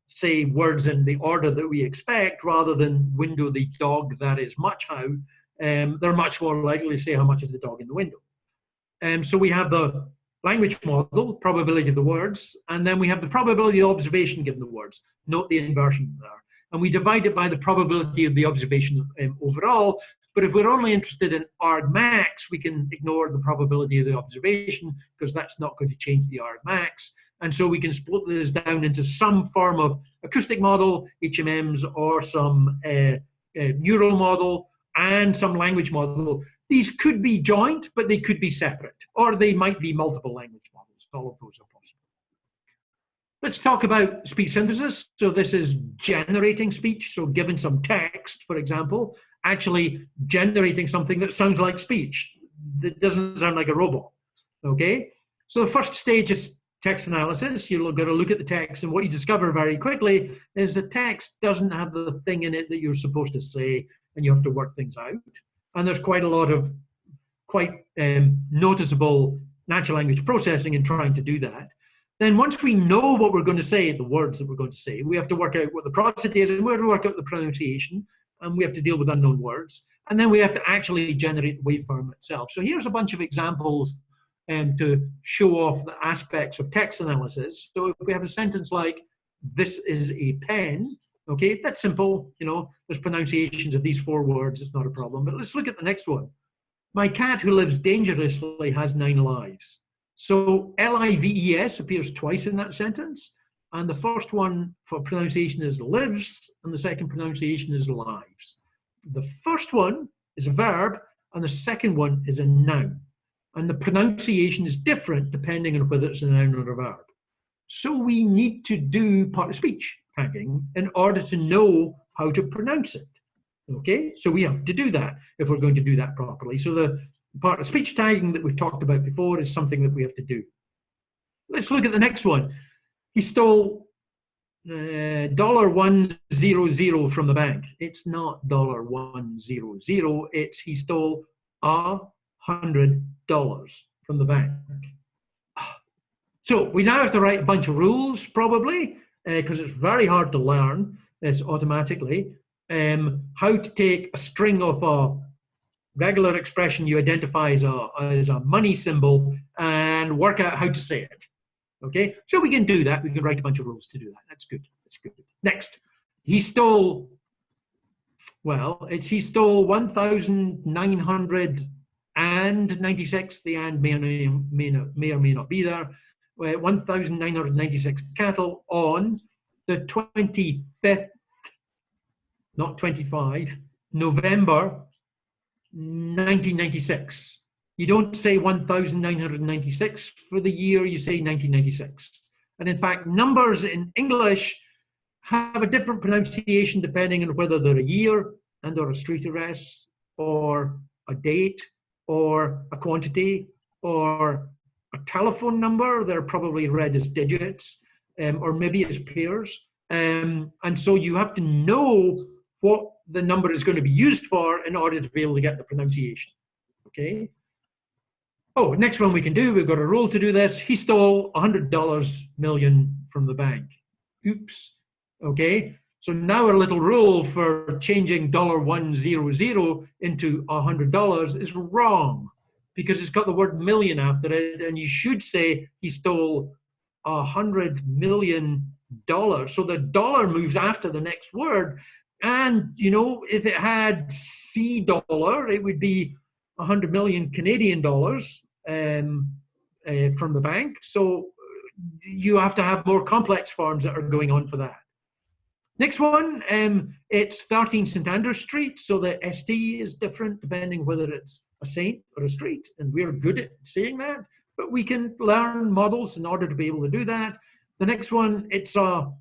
say words in the order that we expect rather than window the dog that is much how. They're much more likely to say how much is the dog in the window. So we have the language model, probability of the words, and then we have the probability of observation given the words. Note the inversion there. and we divide it by the probability of the observation overall. But if we're only interested in argmax, we can ignore the probability of the observation because that's not going to change the argmax. And so we can split this down into some form of acoustic model, HMMs, or some neural model and some language model. These could be joint, but they could be separate, or they might be multiple language models. All of those are possible. Let's talk about speech synthesis. So this is generating speech. So given some text, for example, actually generating something that sounds like speech, that doesn't sound like a robot, okay? So the first stage is text analysis. You've got to look at the text, and what you discover very quickly is the text doesn't have the thing in it that you're supposed to say, and you have to work things out. And there's quite a lot of noticeable natural language processing in trying to do that. Then once we know what we're going to say, the words that we're going to say, we have to work out what the prosody is, and we have to work out the pronunciation, and we have to deal with unknown words. And then we have to actually generate the waveform itself. So here's a bunch of examples to show off the aspects of text analysis. So if we have a sentence like, "This is a pen," okay, that's simple. You know, there's pronunciations of these 4 words. It's not a problem. But let's look at the next one. "My cat who lives dangerously has 9 lives." So lives appears twice in that sentence. And the first one for pronunciation is lives, and the second pronunciation is lives. The first one is a verb, and the second one is a noun. And the pronunciation is different depending on whether it's a noun or a verb. So we need to do part of speech tagging in order to know how to pronounce it. Okay, so we have to do that if we're going to do that properly. So the part of speech tagging that we've talked about before is something that we have to do. Let's look at the next one. He stole $100 from the bank. It's not $100. It's he stole $100 from the bank. So we now have to write a bunch of rules, probably, because it's very hard to learn this automatically. How to take a string of a regular expression you identify as a money symbol and work out how to say it. Okay, so we can do that. We can write a bunch of rules to do that. That's good. That's good. Next, he stole. Well, he stole 1,996. The and may or may not be there. 1,996 cattle on the 25th, not 25, November 1996. You don't say 1,996 for the year, you say 1996. And in fact, numbers in English have a different pronunciation depending on whether they're a year and or a street address or a date or a quantity or a telephone number. They're probably read as digits or maybe as pairs. And so you have to know what the number is going to be used for in order to be able to get the pronunciation. Okay. Oh, next one we can do, we've got a rule to do this. He stole $100 million from the bank. Oops. Okay. So now our little rule for changing $100 into $100 is wrong because it's got the word million after it, and you should say he stole $100 million. So the dollar moves after the next word. And, you know, if it had C dollar, it would be 100 million Canadian dollars from the bank. So you have to have more complex forms that are going on for that. Next one, it's 13 St. Andrews Street. So the ST is different depending whether it's a saint or a street. And we're good at saying that, but we can learn models in order to be able to do that. The next one, it's a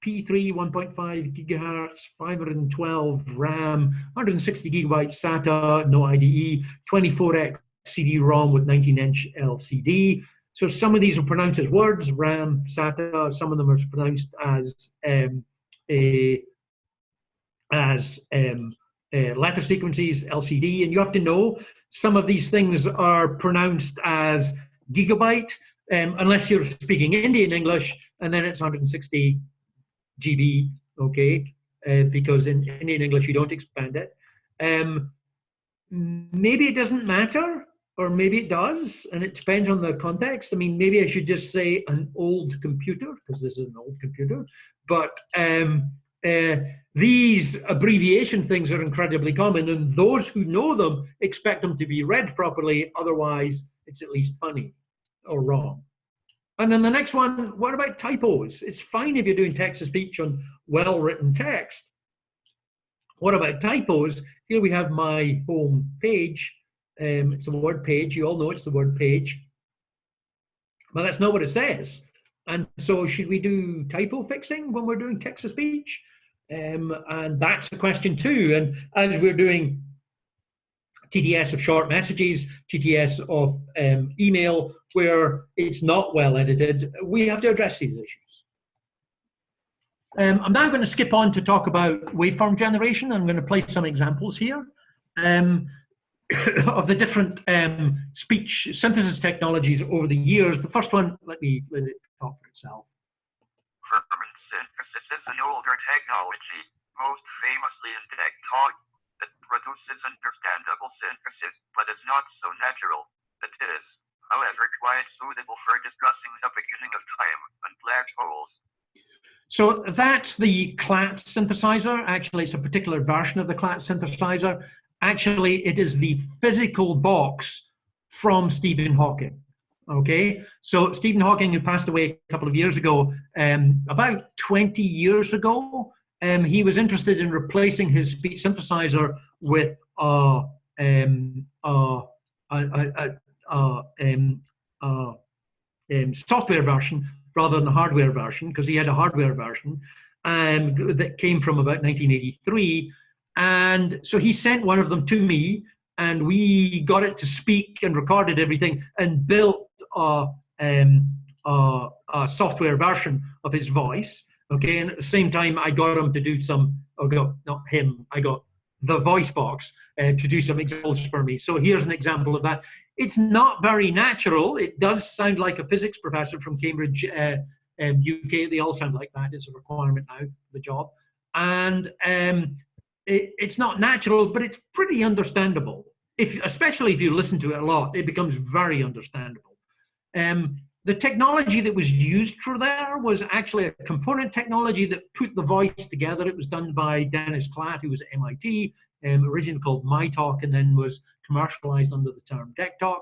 P3 1.5 gigahertz, 512 RAM, 160 gigabytes SATA, no IDE, 24x CD-ROM with 19-inch LCD. So some of these are pronounced as words, RAM, SATA. Some of them are pronounced as letter sequences, LCD. And you have to know some of these things are pronounced as gigabyte, unless you're speaking Indian English, and then it's 160 GB, okay, because in Indian English you don't expand it. Maybe it doesn't matter, or maybe it does, and it depends on the context. I mean, maybe I should just say an old computer, because this is an old computer, but these abbreviation things are incredibly common, and those who know them expect them to be read properly, otherwise it's at least funny or wrong. And then the next one, what about typos? It's fine if you're doing text-to-speech on well-written text. What about typos? Here we have my home page. It's the word page. You all know it's the word page. But that's not what it says. And so should we do typo fixing when we're doing text-to-speech? And that's a question too. And as we're doing TTS of short messages, TTS of email, where it's not well edited, we have to address these issues. I'm now going to skip on to talk about waveform generation. I'm going to place some examples here of the different speech synthesis technologies over the years. The first one, let it talk for itself. Ferment synthesis is an older technology, most famously in tech talk, that produces understandable synthesis, but is not so natural. It is, however, quite suitable for discussing the beginning of time and black holes. So that's the CLAT synthesizer. Actually, it's a particular version of the CLAT synthesizer. Actually, it is the physical box from Stephen Hawking. Okay, so Stephen Hawking, who passed away a couple of years ago, about 20 years ago, he was interested in replacing his speech synthesizer with a software version rather than a hardware version, because he had a hardware version that came from about 1983. And so he sent one of them to me, and we got it to speak and recorded everything and built a software version of his voice. Okay, and at the same time, I got him to do some, not him, I got the voice box to do some examples for me. So here's an example of that. It's not very natural. It does sound like a physics professor from Cambridge, UK. They all sound like that. It's a requirement now for the job. And it's not natural, but it's pretty understandable. Especially if you listen to it a lot, it becomes very understandable. The technology that was used for there was actually a component technology that put the voice together. It was done by Dennis Klatt, who was at MIT, originally called MyTalk, and then was commercialized under the term DeckTalk.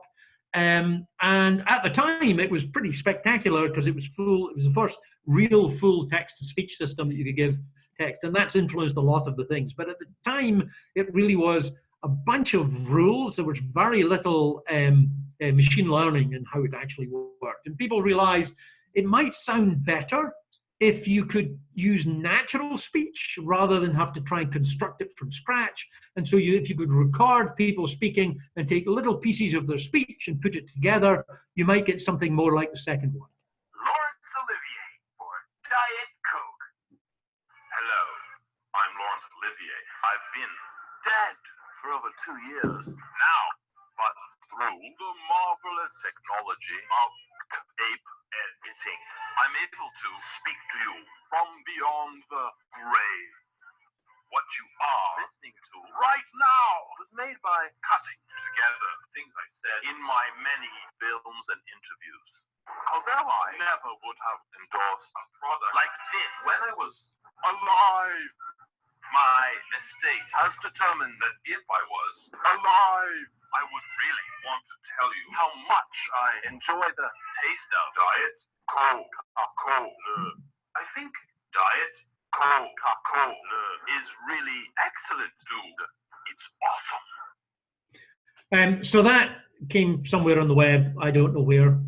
And at the time, it was pretty spectacular because it was full. It was the first real full text-to-speech system that you could give text, and that's influenced a lot of the things. But at the time, it really was a bunch of rules. There was very little machine learning in how it actually worked. And people realized it might sound better if you could use natural speech rather than have to try and construct it from scratch. And so if you could record people speaking and take little pieces of their speech and put it together, you might get something more like the second one. Lawrence Olivier for Diet Coke. Hello, I'm Lawrence Olivier. I've been dead for over 2 years now, but through the marvelous technology of ape editing, I'm able to speak to you from beyond the grave. What you are listening to right now was made by cutting together things I said in my many films and interviews. Although I never would have endorsed a product like this when I was alive, my estate has determined that if I was alive, I would really want to tell you how much I enjoy the taste of Diet Coca-Cola. I think Diet Coca-Cola is really excellent, dude. It's awesome. So that came somewhere on the web. I don't know where.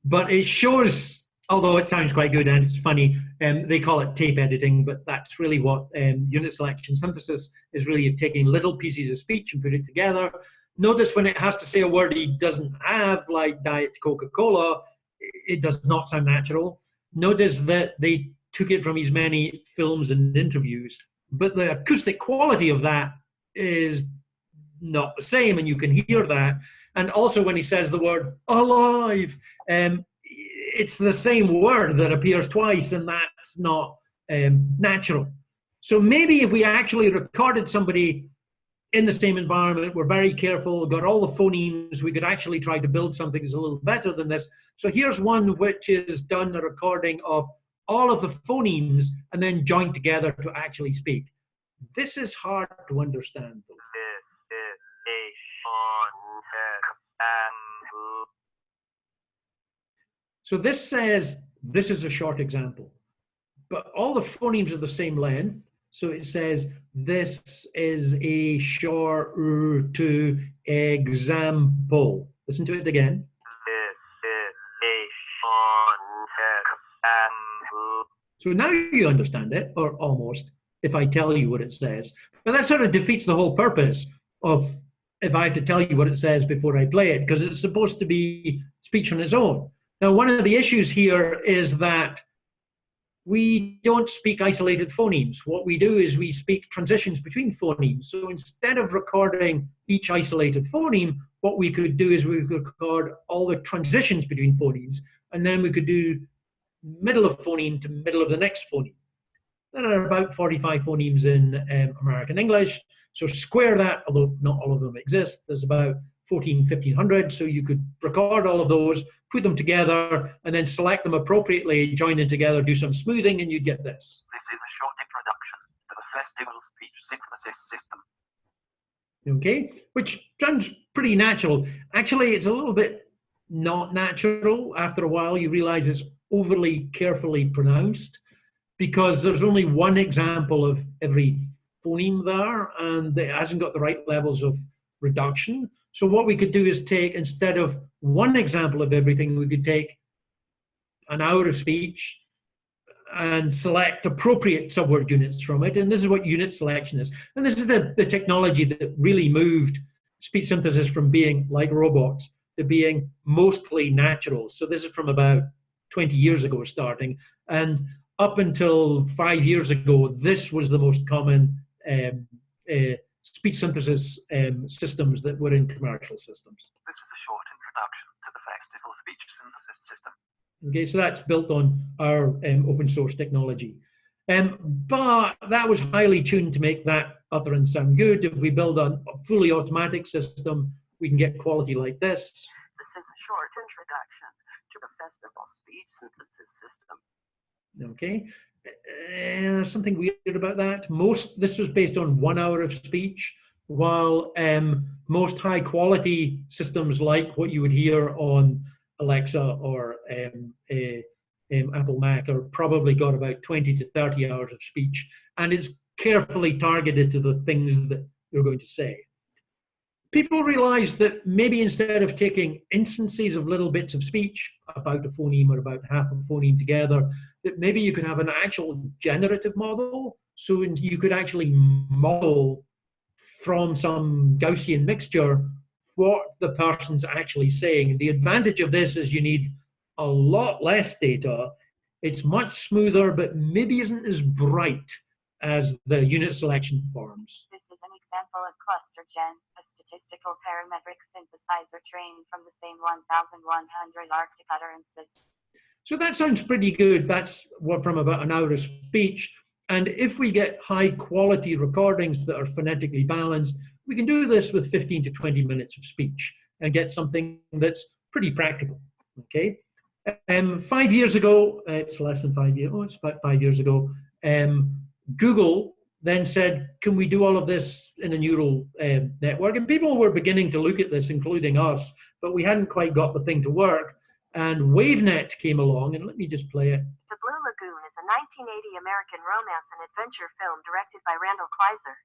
But it shows, although it sounds quite good and it's funny, they call it tape editing, but that's really what unit selection synthesis is really taking little pieces of speech and put it together. Notice when it has to say a word he doesn't have, like Diet Coca-Cola, it does not sound natural. Notice that they took it from his many films and interviews, but the acoustic quality of that is not the same, and you can hear that. And also when he says the word alive, it's the same word that appears twice, and that's not natural. So maybe if we actually recorded somebody in the same environment, we're very careful, got all the phonemes, we could actually try to build something that's a little better than this. So here's one which is done a recording of all of the phonemes and then join together to actually speak. This is hard to understand, though. So this says, this is a short example, but all the phonemes are the same length. So it says, this is a short to example. Listen to it again. So now you understand it, or almost, if I tell you what it says. But that sort of defeats the whole purpose of if I had to tell you what it says before I play it, because it's supposed to be speech on its own. Now, one of the issues here is that we don't speak isolated phonemes. What we do is we speak transitions between phonemes. So instead of recording each isolated phoneme, what we could do is we could record all the transitions between phonemes, and then we could do middle of phoneme to middle of the next phoneme. There are about 45 phonemes in American English. So square that, although not all of them exist. There's about 1,500. So you could record all of those, put them together, and then select them appropriately, join them together, do some smoothing, and you'd get this. This is a short introduction to the Festival Speech Synthesis System. Okay, which sounds pretty natural. Actually, it's a little bit not natural. After a while, you realize it's overly carefully pronounced because there's only one example of every phoneme there, and it hasn't got the right levels of reduction. So what we could do is take, instead of one example of everything, we could take an hour of speech and select appropriate subword units from it. And this is what unit selection is. And this is the technology that really moved speech synthesis from being like robots to being mostly natural. So this is from about 20 years ago starting. And up until 5 years ago, this was the most common speech synthesis systems that were in commercial systems. This was a short introduction to the Festival Speech Synthesis System. Okay, so that's built on our open source technology. But that was highly tuned to make that utterance sound good. If we build a fully automatic system, we can get quality like this. This is a short introduction to the Festival Speech Synthesis System. Okay, there's something weird about that. This was based on 1 hour of speech, while most high quality systems like what you would hear on Alexa or Apple Mac are probably got about 20 to 30 hours of speech, and it's carefully targeted to the things that you're going to say. People realized that maybe instead of taking instances of little bits of speech, about a phoneme or about half a phoneme together, that maybe you could have an actual generative model. So you could actually model from some Gaussian mixture what the person's actually saying. And the advantage of this is you need a lot less data. It's much smoother, but maybe isn't as bright as the unit selection forms. This is an example of ClusterGen, a statistical parametric synthesizer trained from the same 1,100 arctic utterances. So that sounds pretty good. That's from about an hour of speech. And if we get high quality recordings that are phonetically balanced, we can do this with 15 to 20 minutes of speech and get something that's pretty practical. Okay. 5 years ago, it's less than 5 years, it's about 5 years ago, Google then said, can we do all of this in a neural network? And people were beginning to look at this, including us, but we hadn't quite got the thing to work. And WaveNet came along, and let me just play it. The Blue Lagoon is a 1980 American romance and adventure film directed by Randall Kleiser.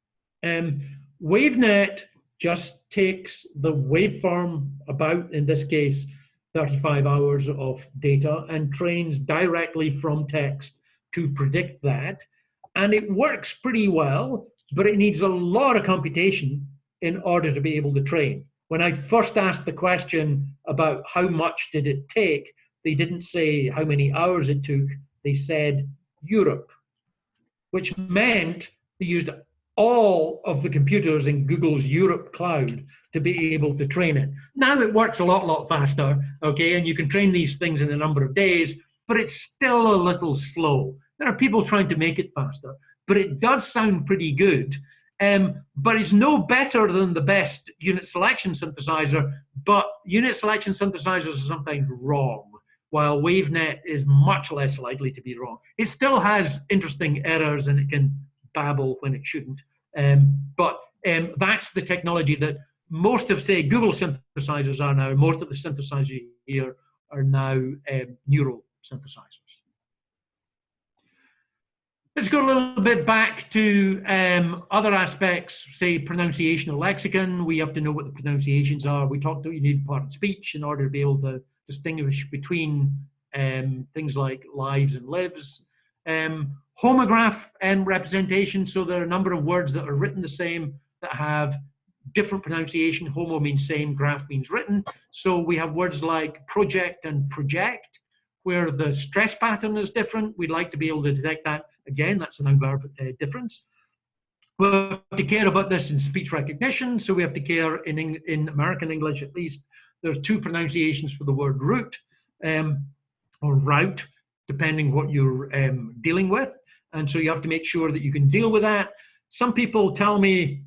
WaveNet just takes the waveform, about, in this case, 35 hours of data, and trains directly from text to predict that. And it works pretty well, but it needs a lot of computation in order to be able to train. When I first asked the question about how much did it take, they didn't say how many hours it took. They said Europe, which meant they used all of the computers in Google's Europe cloud to be able to train it. Now it works a lot faster, okay, and you can train these things in a number of days, but it's still a little slow. There are people trying to make it faster, but it does sound pretty good. But it's no better than the best unit selection synthesizer, but unit selection synthesizers are sometimes wrong. while WaveNet is much less likely to be wrong. It still has interesting errors and it can babble when it shouldn't. But that's the technology that most of, say, Google synthesizers are now. Most of the synthesizers here are now neural synthesizers. Let's go a little bit back to other aspects, say pronunciation or lexicon. We have to know what the pronunciations are. We talked about you need part of speech in order to be able to distinguish between things like lives and lives. Homograph representation, so there are a number of words that are written the same that have different pronunciation. Homo means same, graph means written. So we have words like project and project, where the stress pattern is different. We'd like to be able to detect that. Again, that's a noun-verb difference. We have to care about this in speech recognition, so we have to care in American English at least. There's two pronunciations for the word route or route, depending what you're dealing with. And so you have to make sure that you can deal with that. Some people tell me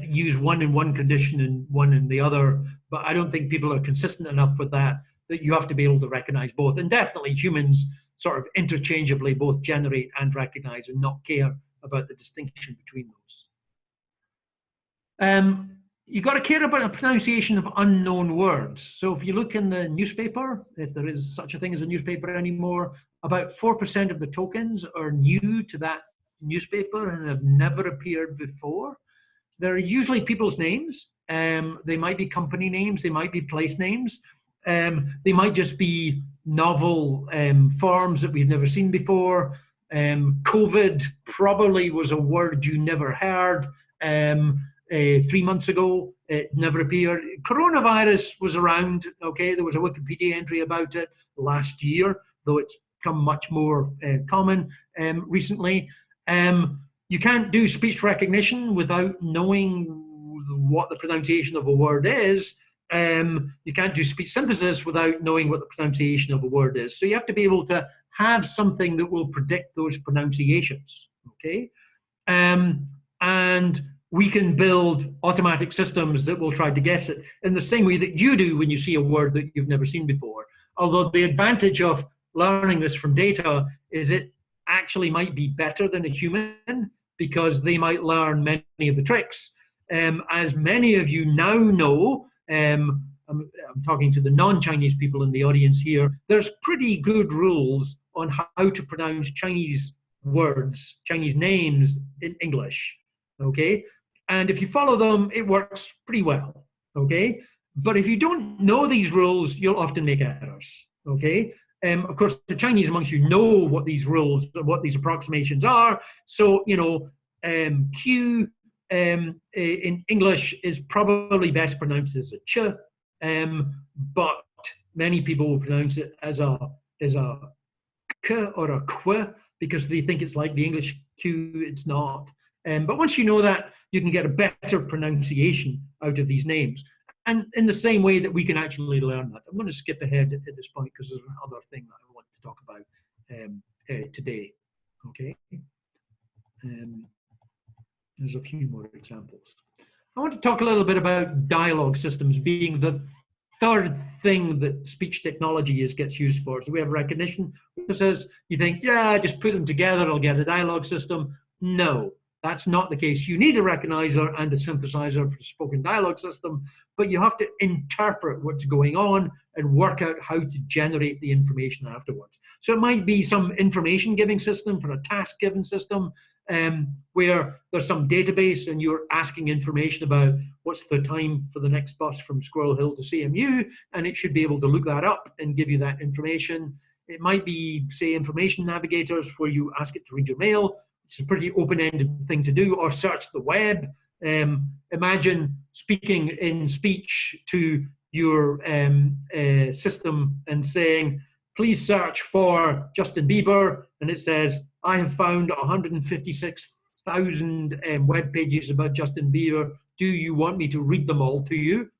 use one in one condition and one in the other, but I don't think people are consistent enough with that, that you have to be able to recognize both. And definitely humans sort of interchangeably both generate and recognize and not care about the distinction between those. You've got to care about the pronunciation of unknown words. So if you look in the newspaper, if there is such a thing as a newspaper anymore, about 4% of the tokens are new to that newspaper and have never appeared before. They're usually people's names. They might be company names, they might be place names. They might just be novel forms that we've never seen before. COVID probably was a word you never heard 3 months ago. It never appeared. Coronavirus was around, okay? There was a Wikipedia entry about it last year, though it's become much more common recently. You can't do speech recognition without knowing what the pronunciation of a word is. You can't do speech synthesis without knowing what the pronunciation of a word is. So you have to be able to have something that will predict those pronunciations, okay? And we can build automatic systems that will try to guess it in the same way that you do when you see a word that you've never seen before. Although the advantage of learning this from data is it actually might be better than a human because they might learn many of the tricks. As many of you now know, I'm talking to the non-Chinese people in the audience here, there's pretty good rules on how to pronounce Chinese words, Chinese names in English, okay? And if you follow them, it works pretty well, okay? But if you don't know these rules, you'll often make errors, okay? Of course, the Chinese amongst you know what these rules, what these approximations are. So, you know, Q in English is probably best pronounced as a ch, but many people will pronounce it as a k or a qu because they think it's like the English Q. It's not. But once you know that, you can get a better pronunciation out of these names. And in the same way that we can actually learn that. I'm going to skip ahead at this point because there's another thing that I want to talk about today. Okay. There's a few more examples. I want to talk a little bit about dialogue systems being the third thing that speech technology gets used for. So we have recognition, which says you think, yeah, just put them together, I'll get a dialogue system. No, that's not the case. You need a recognizer and a synthesizer for the spoken dialogue system, but you have to interpret what's going on and work out how to generate the information afterwards. So it might be some information giving system for a task given system, where there's some database and you're asking information about what's the time for the next bus from Squirrel Hill to CMU, and it should be able to look that up and give you that information. It might be, say, information navigators where you ask it to read your mail, which is a pretty open-ended thing to do, or search the web. Imagine speaking in speech to your system and saying, please search for Justin Bieber, and it says, I have found 156,000 web pages about Justin Bieber. Do you want me to read them all to you?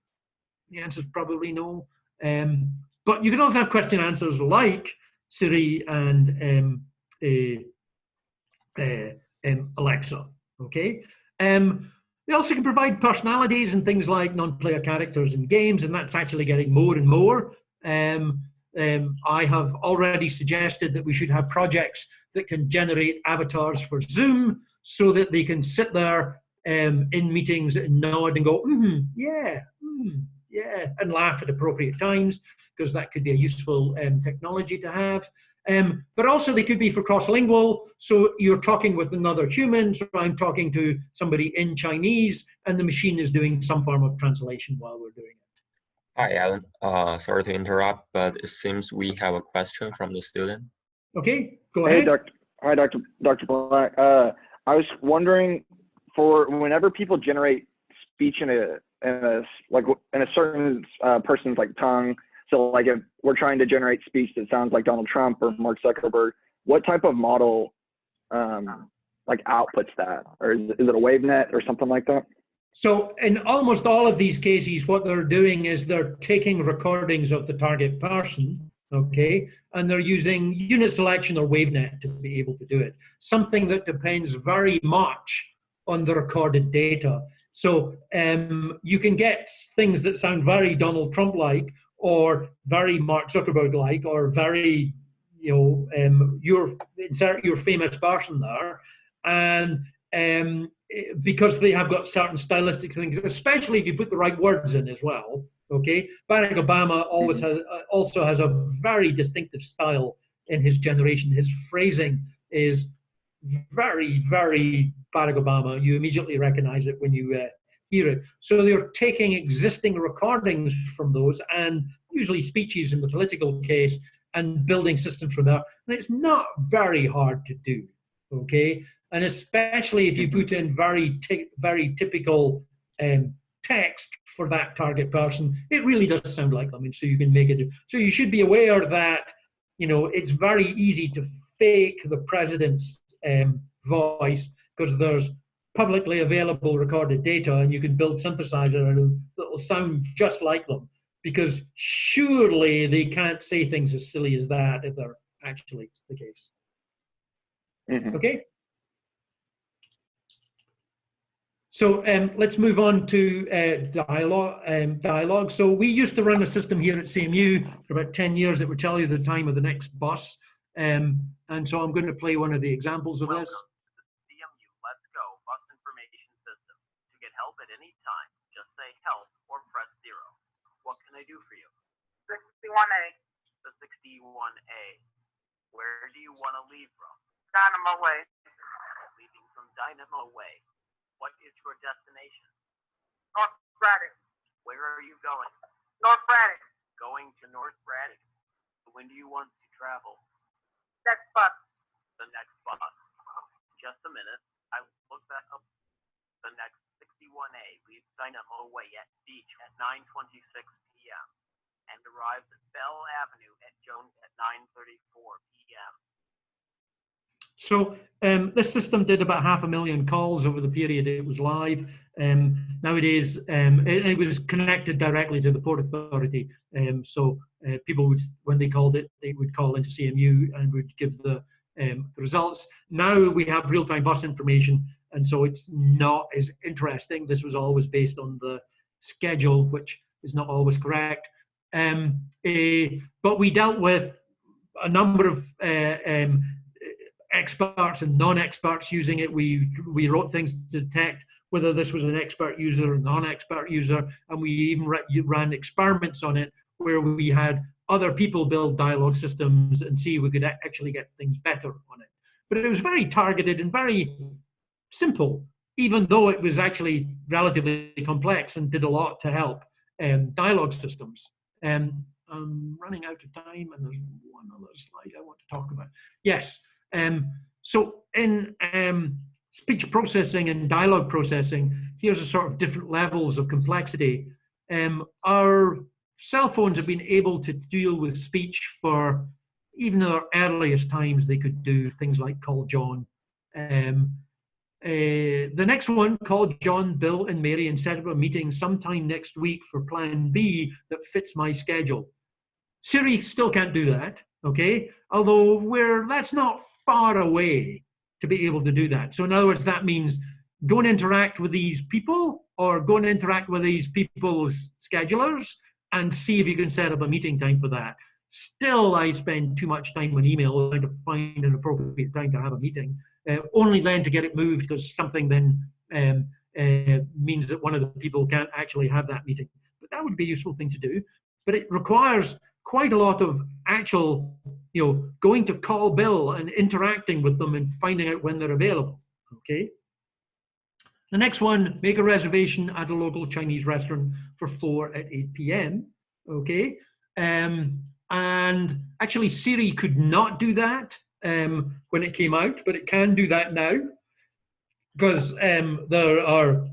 The answer is probably no. But you can also have question answers like Siri and Alexa, okay? They also can provide personalities and things like non-player characters in games, and that's actually getting more and more. I have already suggested that we should have projects that can generate avatars for Zoom so that they can sit there in meetings and nod and go, yeah, yeah, and laugh at appropriate times, because that could be a useful technology to have. But also they could be for cross-lingual, so you're talking with another human, so I'm talking to somebody in Chinese, and the machine is doing some form of translation while we're doing it. Hi, Alan. Sorry to interrupt, but it seems we have a question from the student. Okay, go ahead. Hi, Dr. Black. I was wondering, for whenever people generate speech in a certain person's like tongue, so like if we're trying to generate speech that sounds like Donald Trump or Mark Zuckerberg, what type of model like outputs that? Or is it a WaveNet or something like that? So in almost all of these cases, what they're doing is they're taking recordings of the target person, okay, and they're using unit selection or WaveNet to be able to do it. Something that depends very much on the recorded data. So you can get things that sound very Donald Trump-like, or very Mark Zuckerberg-like, or very, insert your famous person there, and because they have got certain stylistic things, especially if you put the right words in as well. Okay, Barack Obama also has a very distinctive style in his generation. His phrasing is very, very Barack Obama. You immediately recognize it when you hear it. So they're taking existing recordings from those, and usually speeches in the political case, and building systems from there. And it's not very hard to do, okay? And especially if you put in very typical text for that target person, it really does sound like them, and so you can make it. So you should be aware that, it's very easy to fake the president's voice, because there's publicly available recorded data, and you can build synthesizers that will sound just like them, because surely they can't say things as silly as that if they're actually the case. Okay. So let's move on to dialogue. So we used to run a system here at CMU for about 10 years that would tell you the time of the next bus. And so I'm going to play one of the examples of this. CMU Let's Go bus information system. To get help at any time, just say help or press 0. What can I do for you? 61A. The 61A. Where do you want to leave from? Dynamo Way. Leaving from Dynamo Way. What is your destination? North Braddock. Where are you going? North Braddock. Going to North Braddock. When do you want to travel? Next bus. The next bus. Just a minute. I will look that up. The next 61A leaves Dynamo Way at Beach at 9:26 p.m. and arrives at Bell Avenue at Jones at 9:34 p.m. So this system did about 500,000 calls over the period it was live. Nowadays, it was connected directly to the Port Authority. So people would, when they called it, they would call into CMU and would give the results. Now we have real-time bus information, and so it's not as interesting. This was always based on the schedule, which is not always correct. But we dealt with a number of experts and non-experts using it. We wrote things to detect whether this was an expert user or non-expert user, and we even ran experiments on it where we had other people build dialogue systems and see if we could actually get things better on it. But it was very targeted and very simple, even though it was actually relatively complex and did a lot to help dialogue systems. I'm running out of time, and there's one other slide I want to talk about. Yes. So in speech processing and dialogue processing, here's a sort of different levels of complexity. Our cell phones have been able to deal with speech for even our earliest times. They could do things like call John. The next one, call John, Bill, and Mary and set up a meeting sometime next week for plan B that fits my schedule. Siri still can't do that, okay? Although that's not far away to be able to do that. So in other words, that means go and interact with these people, or go and interact with these people's schedulers and see if you can set up a meeting time for that. Still, I spend too much time on email trying to find an appropriate time to have a meeting, only then to get it moved because something then means that one of the people can't actually have that meeting. But that would be a useful thing to do. But it requires quite a lot of actual, going to call Bill and interacting with them and finding out when they're available, okay? The next one, make a reservation at a local Chinese restaurant for 4 at 8 p.m., okay? And actually Siri could not do that when it came out, but it can do that now because there are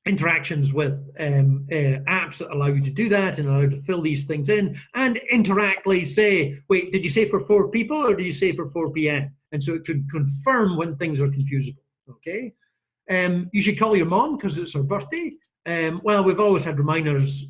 interactions with apps that allow you to do that and allow you to fill these things in and interactly say, wait, did you say for 4 people or did you say for 4 p.m.? And so it could confirm when things are confusable, okay? You should call your mom because it's her birthday. Well, we've always had reminders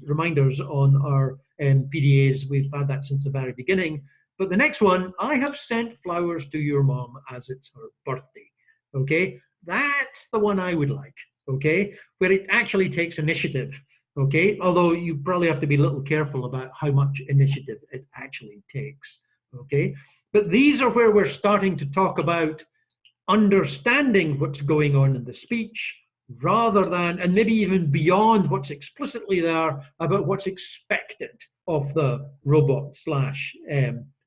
on our PDAs. We've had that since the very beginning. But the next one, I have sent flowers to your mom as it's her birthday, okay? That's the one I would like, okay? Where it actually takes initiative, okay? Although you probably have to be a little careful about how much initiative it actually takes, okay? But these are where we're starting to talk about understanding what's going on in the speech rather than, and maybe even beyond what's explicitly there, about what's expected of the robot slash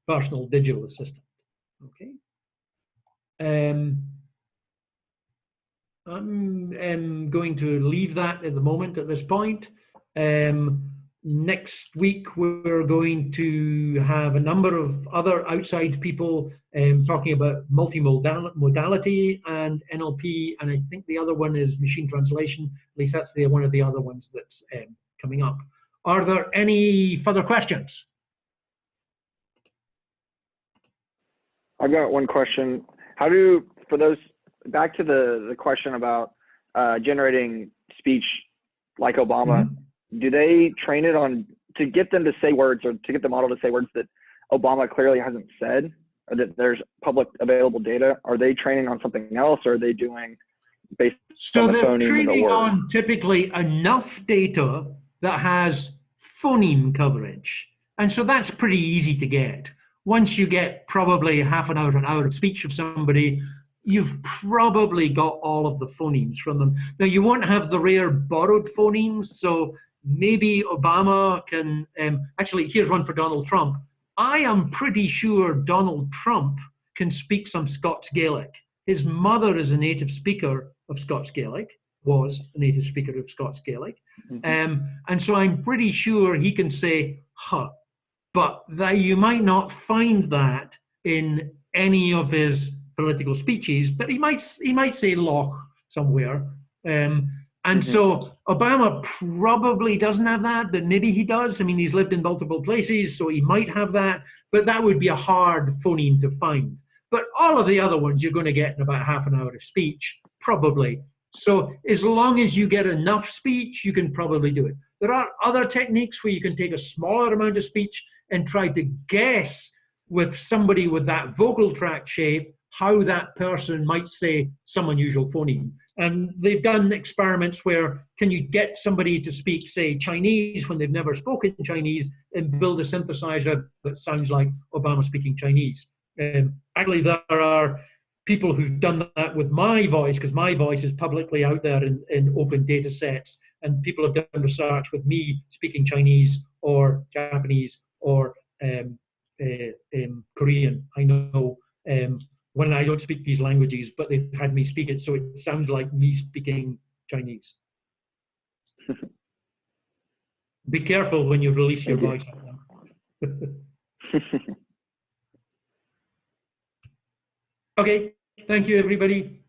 personal digital assistant, okay? I'm going to leave that at the moment at this point. Next week, we're going to have a number of other outside people talking about multimodality and NLP, and I think the other one is machine translation. At least that's one of the other ones that's coming up. Are there any further questions? I've got one question. Back to the question about generating speech like Obama, do they train it on, to get them to say words or to get the model to say words that Obama clearly hasn't said, or that there's public available data? Are they training on something else, or are they doing based on the phoneme of the training word? on typically enough data that has phoneme coverage. And so that's pretty easy to get. Once you get probably half an hour of speech of somebody, you've probably got all of the phonemes from them. Now, you won't have the rare borrowed phonemes, so maybe Obama can, actually, here's one for Donald Trump. I am pretty sure Donald Trump can speak some Scots Gaelic. His mother is a native speaker of Scots Gaelic, was a native speaker of Scots Gaelic. And so I'm pretty sure he can say, huh, but that you might not find that in any of his political speeches, but he might say loch somewhere. And so Obama probably doesn't have that, but maybe he does. I mean, he's lived in multiple places, so he might have that, but that would be a hard phoneme to find. But all of the other ones you're going to get in about half an hour of speech, probably. So as long as you get enough speech, you can probably do it. There are other techniques where you can take a smaller amount of speech and try to guess with somebody with that vocal tract shape how that person might say some unusual phoneme. And they've done experiments where can you get somebody to speak, say, Chinese when they've never spoken Chinese and build a synthesizer that sounds like Obama speaking Chinese. Actually, there are people who've done that with my voice, because my voice is publicly out there in open data sets, and people have done research with me speaking Chinese or Japanese or Korean. I know when I don't speak these languages, but they've had me speak it, so it sounds like me speaking Chinese. Be careful when you release your voice. Okay, thank you, everybody.